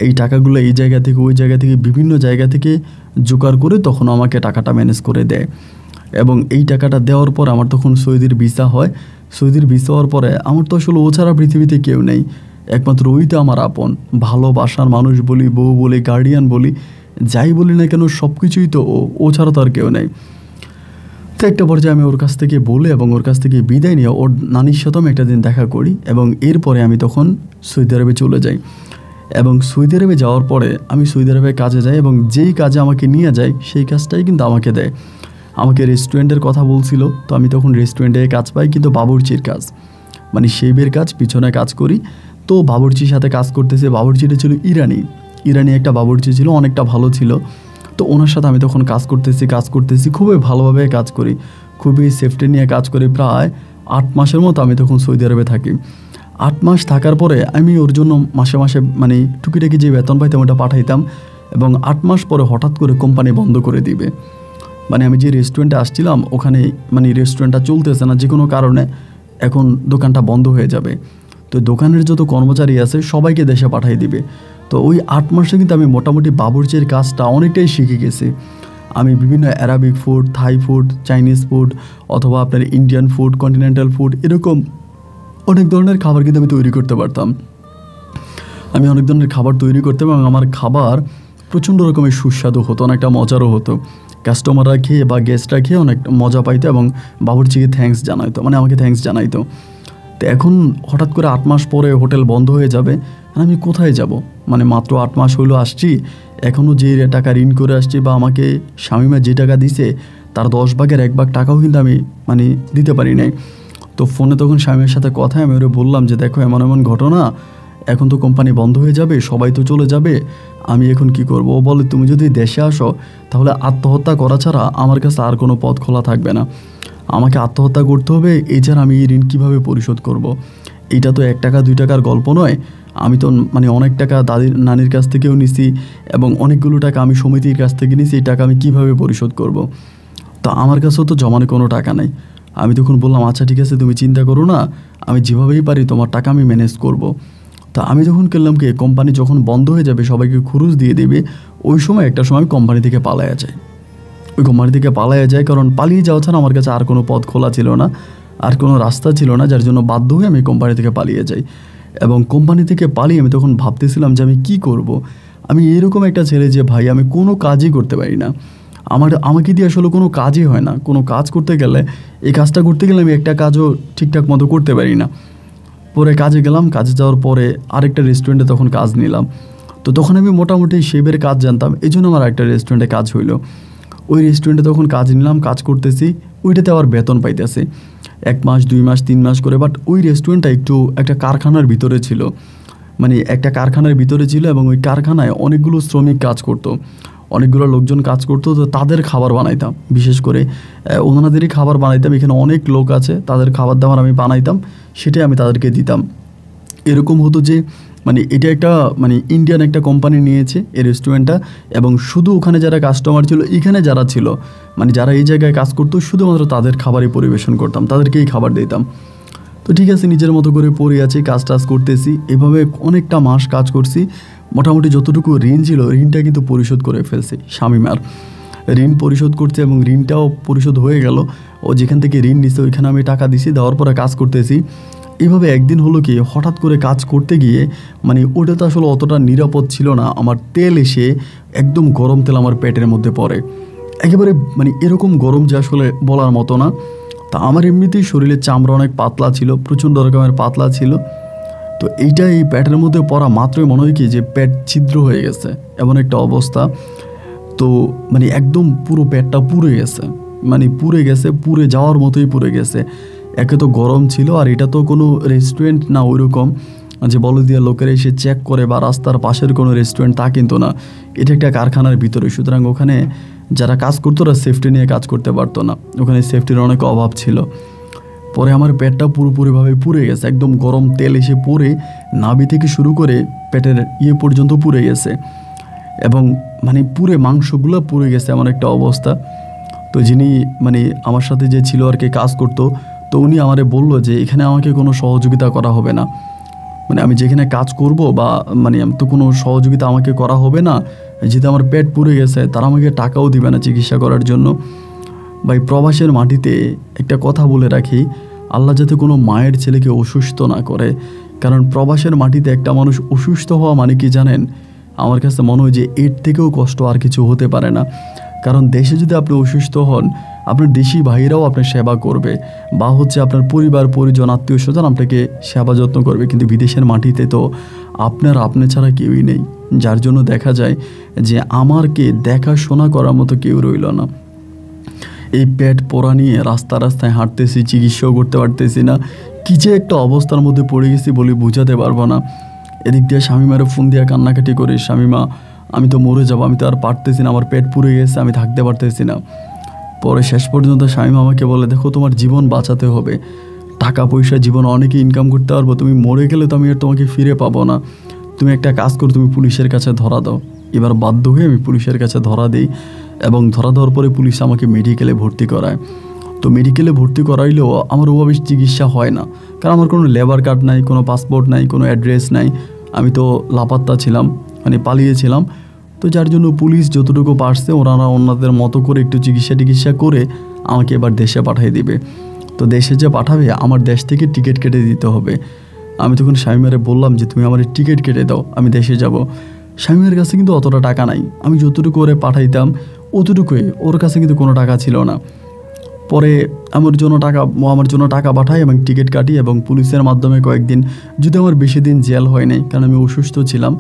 A: এই টাকাগুলো এই জায়গা থেকে ওই জায়গা থেকে বিভিন্ন জায়গা থেকে জোগাড় করে তখন আমাকে টাকাটা ম্যানেজ করে দেয়। এবং এই টাকাটা দেওয়ার পর আমার তখন সৌদির ভিসা হয়। সৌদির ভিসা হওয়ার পরে আমার তো আসলে ও ছাড়া পৃথিবীতে কেউ নেই, একমাত্র ওই তো আমার আপন, ভালোবাসার মানুষ বলি, বউ বলি, গার্ডিয়ান বলি, যাই বলি না কেন সব কিছুই তো ও ছাড়া তো আর কেউ নেই। তো একটা পর্যায়ে আমি ওর কাছ থেকে বলে এবং ওর কাছ থেকে বিদায় নিয়ে ওর নানির সাথেও আমি একটা দিন দেখা করি এবং এরপরে আমি তখন সৌদি আরবে চলে যাই। এবং সৌদি আরবে যাওয়ার পরে আমি সৌদি আরবে কাজে যাই এবং যেই কাজে আমাকে নিয়ে যায় সেই কাজটাই কিন্তু আমাকে দেয়। আমাকে রেস্টুরেন্টের কথা বলছিল, তো আমি তখন রেস্টুরেন্টে কাজ পাই, কিন্তু বাবুর্চির কাজ, মানে শেফের কাজ, পিছনে কাজ করি। তো বাবুর্চির সাথে কাজ করতেছে। বাবুর্চিটা ছিল ইরানি একটা বাবুর্চি ছিল, অনেকটা ভালো ছিল। তো ওনার সাথে আমি তখন কাজ করতেছি খুবই ভালোভাবে কাজ করি, খুবই সেফটি নিয়ে কাজ করি। প্রায় 8 মাসের মতো আমি তখন সৌদি আরবে থাকি। 8 মাস থাকার পরে আমি ওর জন্য মাসে মাসে মানে টুকিটাকি যে বেতন পাইতাম ওটা পাঠাইতাম, এবং 8 মাস পরে হঠাৎ করে কোম্পানি বন্ধ করে দিবে। মানে আমি যে রেস্টুরেন্টে আসছিলাম ওখানে মানে রেস্টুরেন্টটা চলতেছে না, যে কোনো কারণে এখন দোকানটা বন্ধ হয়ে যাবে। তো দোকানের যত কর্মচারী আছে সবাইকে দেশে পাঠিয়ে দিবে। তো ওই 8 মাসে কিন্তু আমি মোটামুটি বাবুর্চির কাজটা অনেকটাই শিখে গেছি। আমি বিভিন্ন Arabic food, Thai food, Chinese food, অথবা আপনার ইন্ডিয়ান ফুড, কন্টিনেন্টাল ফুড, এরকম অনেক ধরনের খাবার কিন্তু আমি তৈরি করতে পারতাম। আমি অনেক ধরনের খাবার তৈরি করতাম এবং আমার খাবার প্রচণ্ড রকমের সুস্বাদু হতো, অনেকটা মজারও হতো। কাস্টমাররা খেয়ে বা গেস্টরা খেয়ে অনেক মজা পাইতো এবং বাবুর্চিকে থ্যাঙ্কস জানাইতো, মানে আমাকে থ্যাঙ্কস জানাইতো। তো এখন হঠাৎ করে 8 মাস পরে হোটেল বন্ধ হয়ে যাবে, আর আমি কোথায় যাব? মানে মাত্র 8 মাস হইলো আসছি, এখনও যে টাকা ঋণ করে আসছি বা আমাকে শামিমা যে টাকা দিছে তার 10 ভাগের 1 ভাগ টাকাও কিন্তু আমি মানে দিতে পারি নাই। তো ফোনে তখন শামিমের সাথে কথা, আমি ওরে বললাম যে দেখো এমন এমন ঘটনা, এখন তো কোম্পানি বন্ধ হয়ে যাবে, সবাই তো চলে যাবে, আমি এখন কি করব? ও বলে তুমি যদি দেশে আসো তাহলে আত্মহত্যা করা ছাড়া আমার কাছে আর কোনো পথ খোলা থাকবে না, আমাকে আত্মহত্যা করতে হবে, এছাড়া আমি এই ঋণ কীভাবে পরিশোধ করব? এটা তো 1 টাকা 2 টাকার গল্প নয়, আমি তো মানে অনেক টাকা নানির কাছ থেকেও নিছি এবং অনেকগুলো টাকা আমি সমিতির কাছ থেকে নিছি, এই টাকা আমি কীভাবে পরিশোধ করব? তো আমার কাছেও তো জমানো কোনো টাকা নাই। আমি তখন বললাম আচ্ছা ঠিক আছে, তুমি চিন্তা করো না, আমি যেভাবেই পারি তোমার টাকা আমি ম্যানেজ করব। তা আমি যখন করলাম কি, কোম্পানি যখন বন্ধ হয়ে যাবে সবাইকে খরচ দিয়ে দেবে, ওই সময় একটা সময় কোম্পানি থেকে পালায়া যায়। ওই কোম্পানি থেকে পালায়া যায়, কারণ পালিয়ে যাওয়া ছাড়া আমার কাছে আর কোনো পথ খোলা ছিল না, আর কোনো রাস্তা ছিল না, যার জন্য বাধ্য হয়ে আমি কোম্পানি থেকে পালিয়ে যাই। এবং কোম্পানি থেকে পালিয়ে আমি তখন ভাবতেছিলাম যে আমি কি করব। আমি এরকম একটা ছেলে যে ভাই আমি কোনো কাজই করতে পারি না, আমাকে দিয়ে আসলে কোনো কাজই হয় না। কোনো কাজ করতে গেলে, এই কাজটা করতে গেলে আমি একটা কাজও ঠিকঠাক মতো করতে পারি না। পরে কাজে গেলাম, কাজে যাওয়ার পরে আরেকটা রেস্টুরেন্টে তখন কাজ নিলাম। তো তখন আমি মোটামুটি শেফের কাজ জানতাম, এই জন্য আমার একটা রেস্টুরেন্টে কাজ হইলো। ওই রেস্টুরেন্টে তখন কাজ নিলাম, কাজ করতেছি, ওইটাতে আবার বেতন পাইতেছি 1 মাস 2 মাস 3 মাস করে। বাট ওই রেস্টুরেন্টটা একটু একটা কারখানার ভিতরে ছিল, মানে একটা কারখানার ভিতরে ছিল, এবং ওই কারখানায় অনেকগুলো শ্রমিক কাজ করতো, অনেকগুলো লোকজন কাজ করতো। তো তাদের খাবার বানাইতাম, বিশেষ করে ওনাদেরই খাবার বানাইতাম। এখানে অনেক লোক আছে, তাদের খাবার দাবার আমি বানাইতাম, সেটাই আমি তাদেরকে দিতাম। এরকম হতো যে মানে এটা একটা মানে ইন্ডিয়ান একটা কোম্পানি নিয়েছে এই রেস্টুরেন্টটা, এবং শুধু ওখানে যারা কাস্টমার ছিল, এখানে যারা ছিল মানে যারা এই জায়গায় কাজ করতো, শুধুমাত্র তাদের খাবারই পরিবেশন করতাম, তাদেরকেই খাবার দিতাম। তো ঠিক আছে, নিজের মতো করে পড়ে আছি, কাজ টাজ করতেছি, এভাবে অনেকটা মাস কাজ করছি। মোটামুটি যতটুকু ঋণ ছিল ঋণটা কিন্তু পরিশোধ করে ফেলছি। শামিমার ঋণ পরিশোধ করছে এবং ঋণটাও পরিশোধ হয়ে গেল। ও যেখান থেকে ঋণ নিচ্ছে ওইখানে আমি টাকা দিছি, দেওয়ার পরে কাজ করতেছি। এইভাবে একদিন হলো কি, হঠাৎ করে কাজ করতে গিয়ে মানে ওটা তো আসলে অতটা নিরাপদ ছিল না, আমার তেল এসে একদম গরম তেল আমার পেটের মধ্যে পড়ে, একেবারে মানে এরকম গরম যে আসলে বলার মতো না। তা আমার এমনিতেই শরীরের চামড়া অনেক পাতলা ছিল, প্রচণ্ড রকমের পাতলা ছিল। তো এইটা এই পেটের মধ্যে পড়া মাত্রই মনে হয় কি যে পেট ছিদ্র হয়ে গেছে, এমন একটা অবস্থা। তো মানে একদম পুরো পেটটা পুড়ে গেছে, মানে পুড়ে গেছে, পুড়ে যাওয়ার মতোই পুড়ে গেছে। একে তো গরম ছিল, আর এটা তো কোনো রেস্টুরেন্ট না ওইরকম যে বলে দিয়ে লোকেরা এসে চেক করে, বা রাস্তার পাশের কোনো রেস্টুরেন্ট তা কিন্তু না, এটা একটা কারখানার ভিতরে। সুতরাং ওখানে যারা কাজ করতো ওরা সেফটি নিয়ে কাজ করতে পারতো না, ওখানে সেফটির অনেক অভাব ছিল। পরে আমার পেটটা পুরোপুরিভাবে পুড়ে গেছে, একদম গরম তেল এসে পড়ে নাভি থেকে শুরু করে পেটের পর্যন্ত পুড়ে গেছে, এবং মানে পুরে মাংসগুলো পুড়ে গেছে, এমন একটা অবস্থা। তো যিনি মানে আমার সাথে যে ছিল আর কি কাজ করতো, তো উনি আমারে বললো যে এখানে আমাকে কোনো সহযোগিতা করা হবে না, মানে আমি যেখানে কাজ করব বা মানে তো কোনো সহযোগিতা আমাকে করা হবে না, যেহেতু আমার পেট পুড়ে গেছে, তারা আমাকে টাকাও দিবে না চিকিৎসা করার জন্য। ভাই প্রবাসের মাটিতে একটা কথা বলে রাখি, আল্লাহ যাতে কোনো মায়ের ছেলেকে অসুস্থ না করে, কারণ প্রবাসের মাটিতে একটা মানুষ অসুস্থ হওয়া মানে কি জানেন, আমার কাছে মনে হয় যে এর থেকেও কষ্ট আর কিছু হতে পারে না। কারণ দেশে যদি আপনি অসুস্থ হন, আপনার দেশি ভাইরাও আপনার সেবা করবে, বা হচ্ছে আপনার পরিবার পরিজন আত্মীয় স্বজন আপনাকে সেবা যত্ন করবে, কিন্তু বিদেশের মাটিতে তো আপনি ছাড়া কেউই নেই, যার জন্য দেখা যায় যে আমারকে দেখাশোনা করার মতো কেউ রইল না। এই পেট পোড়া নিয়ে রাস্তায় হাঁটতেছি, চিকিৎসাও করতে পারতেছি না, কী যে একটা অবস্থার মধ্যে পড়ে গেছি বলে বোঝাতে পারবো না। এদিক দিয়ে স্বামীমারে ফোন দিয়ে কান্নাকাটি করি, স্বামীমা আমি তো মরে যাবো, আমি তো আর পারতেছি না, আমার পেট পুড়ে গেছে, আমি থাকতে পারতেছি না। পরে শেষ পর্যন্ত স্বামীমা আমাকে বলে, দেখো তোমার জীবন বাঁচাতে হবে, টাকা পয়সা জীবন অনেকে ইনকাম করতে পারবো, তুমি মরে গেলে তো আমি আর তোমাকে ফিরে পাবো না, তুমি একটা কাজ করো, তুমি পুলিশের কাছে ধরা দাও। এবার বাধ্য হয়ে আমি পুলিশের কাছে ধরা দিই এবং ধরা দেওয়ার পরে পুলিশ আমাকে মেডিকেলে ভর্তি করায়। তো মেডিকেলে ভর্তি করাইলেও আমার ওভাবে চিকিৎসা হয় না, কারণ আমার কোনো লেবার কার্ড নাই, কোনো পাসপোর্ট নাই, কোনো অ্যাড্রেস নাই, আমি তো লাপাত্তা ছিলাম, মানে পালিয়েছিলাম। তো যার জন্য পুলিশ যতটুকু পারছে ওনারা ওনাদের মতো করে একটু চিকিৎসা করে আমাকে এবার দেশে পাঠিয়ে দিবে। তো দেশে যে পাঠাবে আমার দেশ থেকে টিকিট কেটে দিতে হবে। আমি তখন স্বামীমারে বললাম যে তুমি আমার টিকিট কেটে দাও, আমি দেশে যাব। স্বামীর কাছে কিন্তু অতটা টাকা নাই, আমি যতটুকু করে পাঠাইতাম অতটুকুই, ওর কাছে কিন্তু কোনো টাকা ছিল না। পরে আমার জন্য টাকা পাঠাই এবং টিকিট কাটি এবং পুলিশের মাধ্যমে কয়েকদিন, যদি আমার বেশি দিন জেল হয় নাই, কারণ আমি অসুস্থ ছিলাম,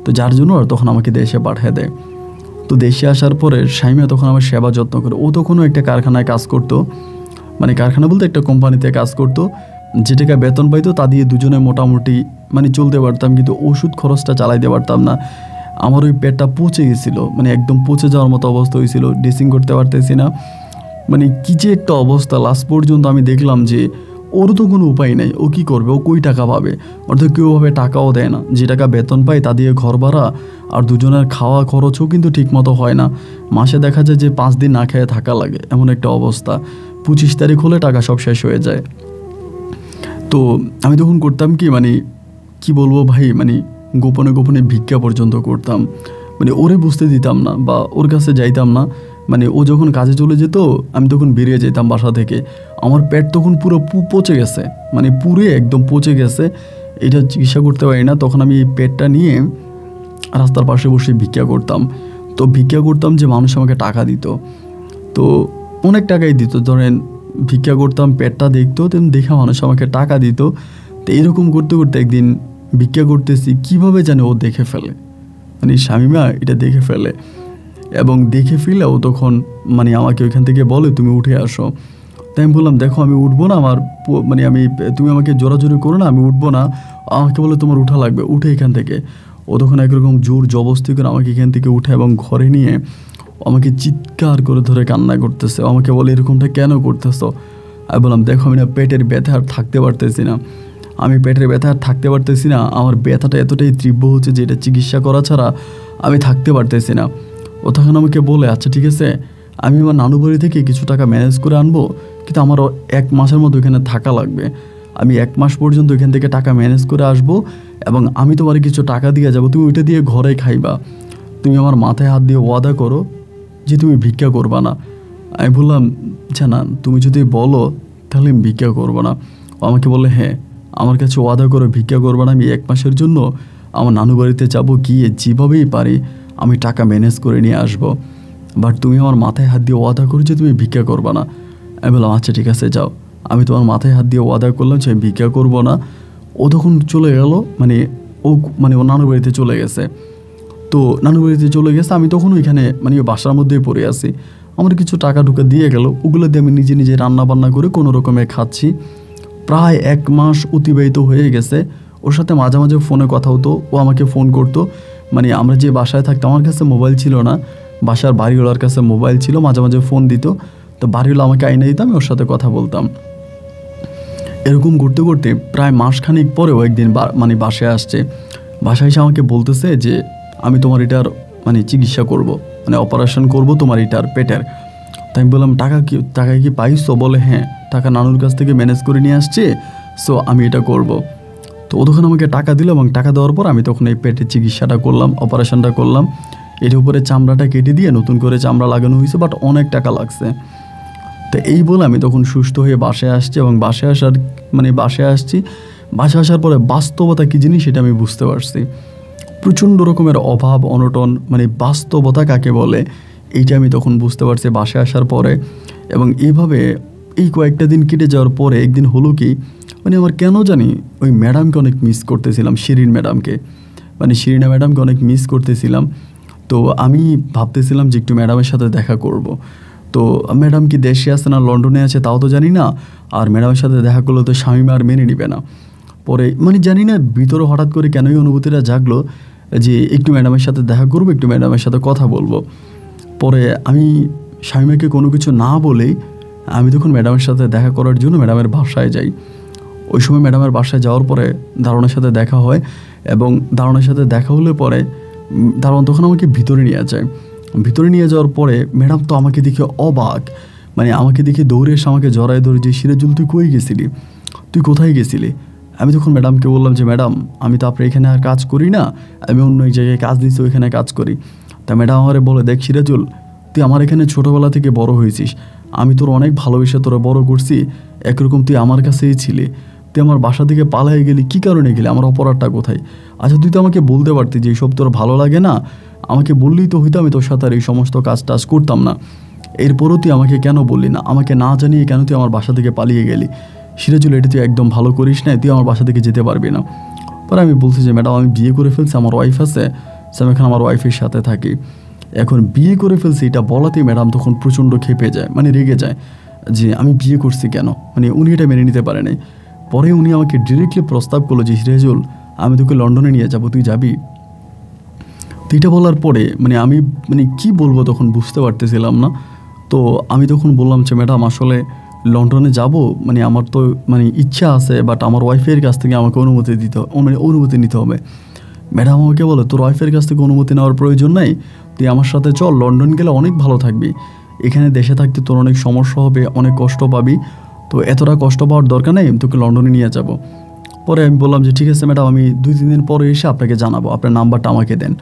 A: তো যার জন্য তখন আমাকে দেশে পাঠিয়ে দেয়। তো দেশে আসার পরে স্বামী তখন আমার সেবা যত্ন করে। ও তখনও একটা কারখানায় কাজ করতো, মানে কারখানা বলতে একটা কোম্পানিতে কাজ করতো, যে টাকা বেতন পাইতো তা দিয়ে দুজনে মোটামুটি মানে চলতে পারতাম, কিন্তু ওষুধ খরচটা চালাইতে পারতাম না। আমার ওই পেটটা পচে গেছিলো, মানে একদম পচে যাওয়ার মতো অবস্থা হয়েছিল, ড্রেসিং করতে পারতেছি না, মানে কী যে একটা অবস্থা। লাস্ট পর্যন্ত আমি দেখলাম যে ওরও তো কোনো উপায় নেই, ও কী করবে, ও কই টাকা পাবে, অর্থাৎ কেউভাবে টাকাও দেয় না, যে টাকা বেতন পায় তা দিয়ে ঘর ভাড়া আর দুজনের খাওয়া খরচও কিন্তু ঠিকমতো হয় না। মাসে দেখা যায় যে 5 দিন না খেয়ে থাকা লাগে, এমন একটা অবস্থা। 25 তারিখ হলে টাকা সব শেষ হয়ে যায়। তো আমি তখন করতাম কি, মানে কি বলবো ভাই, মানে গোপনে ভিক্ষা পর্যন্ত করতাম, মানে ওরে বুঝতে দিতাম না বা ওর কাছে যাইতাম না। মানে ও যখন কাজে চলে যেত আমি তখন বেরিয়ে যেতাম বাসা থেকে। আমার পেট তখন পুরো পচে গেছে, মানে পুরে একদম পচে গেছে, এটা চিকিৎসা করতে পারি না। তখন আমি এই পেটটা নিয়ে রাস্তার পাশে বসে ভিক্ষা করতাম। তো ভিক্ষা করতাম যে মানুষ আমাকে টাকা দিত, তো অনেক টাকাই দিত। ধরেন ভিক্ষা করতাম, পেটটা দেখতো, তেমন দেখে মানুষ আমাকে টাকা দিত। তো এরকম করতে করতে একদিন ভিক্ষা করতেছি, কীভাবে জানে ও দেখে ফেলে, মানে স্বামীমা এটা দেখে ফেলে, এবং দেখে ফেলেও তখন মানে আমাকে ওইখান থেকে বলে তুমি উঠে আসো। তাই আমি বললাম দেখো আমি উঠবো না, আমার মানে তুমি আমাকে জোরাজোরি করো না, আমি উঠবো না। আমাকে বলে তোমার উঠা লাগবে, উঠে এখান থেকে। ও তখন একরকম জোর জবস্তি করে আমাকে এখান থেকে উঠে এবং ঘরে নিয়ে আমাকে চিৎকার করে ধরে কান্না করতেছে। আমাকে বলে এরকমটা কেন করতেছো? আমি বললাম দেখো আমি না পেটের ব্যথা আর থাকতে পারতেছি না, আমি পেটের ব্যথা আর থাকতে পারতেছি না, আমার ব্যথাটা এতটাই তীব্র হচ্ছে যে এটা চিকিৎসা করা ছাড়া আমি থাকতে পারতেছি না। ও তখন আমাকে বলে আচ্ছা ঠিক আছে, আমি আমার নানু বাড়ি থেকে কিছু টাকা ম্যানেজ করে আনবো, কিন্তু আমারও 1 মাসের মতো এখানে থাকা লাগবে, আমি 1 মাস পর্যন্ত এখান থেকে টাকা ম্যানেজ করে আসবো এবং আমি তোমার কিছু টাকা দিয়ে যাবো, তুমি ওইটা দিয়ে ঘরে খাইবা, তুমি আমার মাথায় হাত দিয়ে ওয়াদা করো যে তুমি ভিক্ষা করবা না। আমি বললাম জানা তুমি যদি বলো তাহলে আমি ভিক্ষা করবো না। ও আমাকে বললে হ্যাঁ আমার কাছে ওয়াদা করো ভিক্ষা করবো না, আমি 1 মাসের জন্য আমার নানু বাড়িতে যাবো, গিয়ে যেভাবেই পারি আমি টাকা ম্যানেজ করে নিয়ে আসবো, বাট তুমি আমার মাথায় হাত দিয়ে ওয়াদা করো যে তুমি ভিক্ষা করবা না। আমি বললাম আচ্ছা ঠিক আছে যাও, আমি তোমার মাথায় হাত দিয়ে ওয়াদা করলাম যে আমি ভিক্ষা করবো না। ও তখন চলে গেল, মানে ও নানু বাড়িতে চলে গেছে। তো নানু বাড়িতে চলে গেছে, আমি তখন ওইখানে মানে বাসার মধ্যেই পড়ে আছি। আমার কিছু টাকা টুকা দিয়ে গেল, ওগুলো দিয়ে আমি নিজে রান্না বান্না করে কোনো রকমে খাচ্ছি। প্রায় 1 মাস অতিবাহিত হয়ে গেছে। ওর সাথে মাঝে মাঝে ফোনে কথা হতো, ও আমাকে ফোন করতো। মানে আমরা যে বাসায় থাকতাম আমার কাছে মোবাইল ছিল না, বাসার বাড়িওয়ালার কাছে মোবাইল ছিল, মাঝে মাঝে ফোন দিত, তো বাড়িওয়ালা আমাকে আইনে দিতাম, ওর সাথে কথা বলতাম। এরকম করতে করতে প্রায় মাসখানিক পরেও একদিন মানে বাসায় আসছে। বাসায় এসে আমাকে বলতেছে যে আমি তোমার এটার মানে চিকিৎসা করব, মানে অপারেশন করব তোমার এটার পেটের। তাই আমি বললাম টাকা কি পাইছো? বলে হ্যাঁ টাকা নানুর কাছ থেকে ম্যানেজ করে নিয়ে আসছে, সো আমি এটা করব। তো ও তখন আমাকে টাকা দিল এবং টাকা দেওয়ার পর আমি তখন এই পেটের চিকিৎসাটা করলাম, অপারেশনটা করলাম। এর উপরে চামড়াটা কেটে দিয়ে নতুন করে চামড়া লাগানো হয়েছে, বাট অনেক টাকা লাগছে। তো এই বলে আমি তখন সুস্থ হয়ে বাসায় আসছি এবং বাসায় আসার পরে বাস্তবতা কী জিনিস সেটা আমি বুঝতে পারছি। প্রচণ্ড রকমের অভাব অনটন, মানে বাস্তবতা কাকে বলে এইটা আমি তখন বুঝতে পারছি বাসায় আসার পরে। এবং এইভাবে এই কয়েকটা দিন কেটে যাওয়ার পরে একদিন হলো কি, মানে আমার কেন জানি ওই ম্যাডামকে অনেক মিস করতেছিলাম, শিরিন ম্যাডামকে, মানে শিরিনা ম্যাডামকে অনেক মিস করতেছিলাম। তো আমি ভাবতেছিলাম যে একটু ম্যাডামের সাথে দেখা করব। তো ম্যাডাম কি দেশে আছে না লন্ডনে আছে তাও তো জানি না, আর ম্যাডামের সাথে দেখা করলে তো শামীমা আর মেনে নিবে না। পরে মানে জানি না ভিতরে হঠাৎ করে কেনই অনুভূতিটা জাগলো যে একটু ম্যাডামের সাথে দেখা করবো, একটু ম্যাডামের সাথে কথা বলবো। পরে আমি শামীমাকে কোনো কিছু না বলেই আমি তখন ম্যাডামের সাথে দেখা করার জন্য ম্যাডামের বাসায় যাই। ওই সময় ম্যাডামের বাসায় যাওয়ার পরে দারোয়ানের সাথে দেখা হয়, এবং দারোয়ানের সাথে দেখা হলে পরে দারোয়ান তখন আমাকে ভিতরে নিয়ে যায়। ভিতরে নিয়ে যাওয়ার পরে ম্যাডাম তো আমাকে দেখে অবাক, মানে আমাকে দেখে দৌড়ে এসে আমাকে জড়ায় ধরে যে সিরাজুল তুই কই গেছিলি, তুই কোথায় গেছিলি? আমি তখন ম্যাডামকে বললাম যে ম্যাডাম আমি তো আপনার এখানে আর কাজ করি না, আমি অন্য এক জায়গায় কাজ দিচ্ছি, ওইখানে কাজ করি। তা ম্যাডাম আমারে বলে, দেখ সিরাজুল, তুই আমার এখানে ছোটোবেলা থেকে বড় হয়েছিস, আমি তোর অনেক ভালোবেসে তোরা বড় করছি, একরকম তুই আমার কাছেই ছিলি, তুই আমার বাসা থেকে পালাই গেলি, কী কারণে গেলি, আমার অপরাধটা কোথায়? আচ্ছা তুই তো আমাকে বলতে পারতি যে এইসব তোর ভালো লাগে না, আমাকে বললেই তো হইতো, আমি তোর সাথে আর এই সমস্ত কাজ টাজ করতাম না। এরপরও তুই আমাকে কেন বললি না, আমাকে না জানিয়ে কেন তুই আমার বাসা থেকে পালিয়ে গেলি? সিরাজুল, এটা তুই একদম ভালো করিস না, তুই আমার বাসা থেকে যেতে পারবি না। পরে আমি বলছি যে ম্যাডাম আমি বিয়ে করে ফেলছি, আমার ওয়াইফ আছে, আমি এখন আমার ওয়াইফের সাথে থাকি। এখন বিয়ে করে ফেলছি এটা বলাতেই ম্যাডাম তখন প্রচণ্ড ক্ষেপে যায়, মানে রেগে যায় যে আমি বিয়ে করছি কেন, মানে উনি এটা মেনে নিতে পারে নাই। পরে উনি আমাকে ডিরেক্টলি প্রস্তাব করলো যে সিরাজুল আমি তোকে লন্ডনে নিয়ে যাব, তুই যাবি? তো এটা বলার পরে মানে আমি মানে কী বলবো তখন বুঝতে পারতেছিলাম না। তো আমি তখন বললাম যে ম্যাডাম আসলে লন্ডনে যাব, মানে আমার তো মানে ইচ্ছা আছে, বাট আমার ওয়াইফের কাছ থেকে আমাকে অনুমতি নিতে হবে। ম্যাডাম আমাকে বলে, তোর ওয়াইফের কাছ থেকে অনুমতি নেওয়ার প্রয়োজন নাই, তুই আমার সাথে চল, লন্ডন গেলে অনেক ভালো থাকবি, এখানে দেশে থাকতে তোর অনেক সমস্যা হবে, অনেক কষ্ট পাবি, তো এতটা কষ্ট পাওয়ার দরকার নেই, তোকে লন্ডনে নিয়ে যাব। পরে আমি বললাম যে ঠিক আছে ম্যাডাম, আমি 2-3 দিন পরে এসে আপনাকে জানাবো, আপনার নাম্বারটা আমাকে দেন।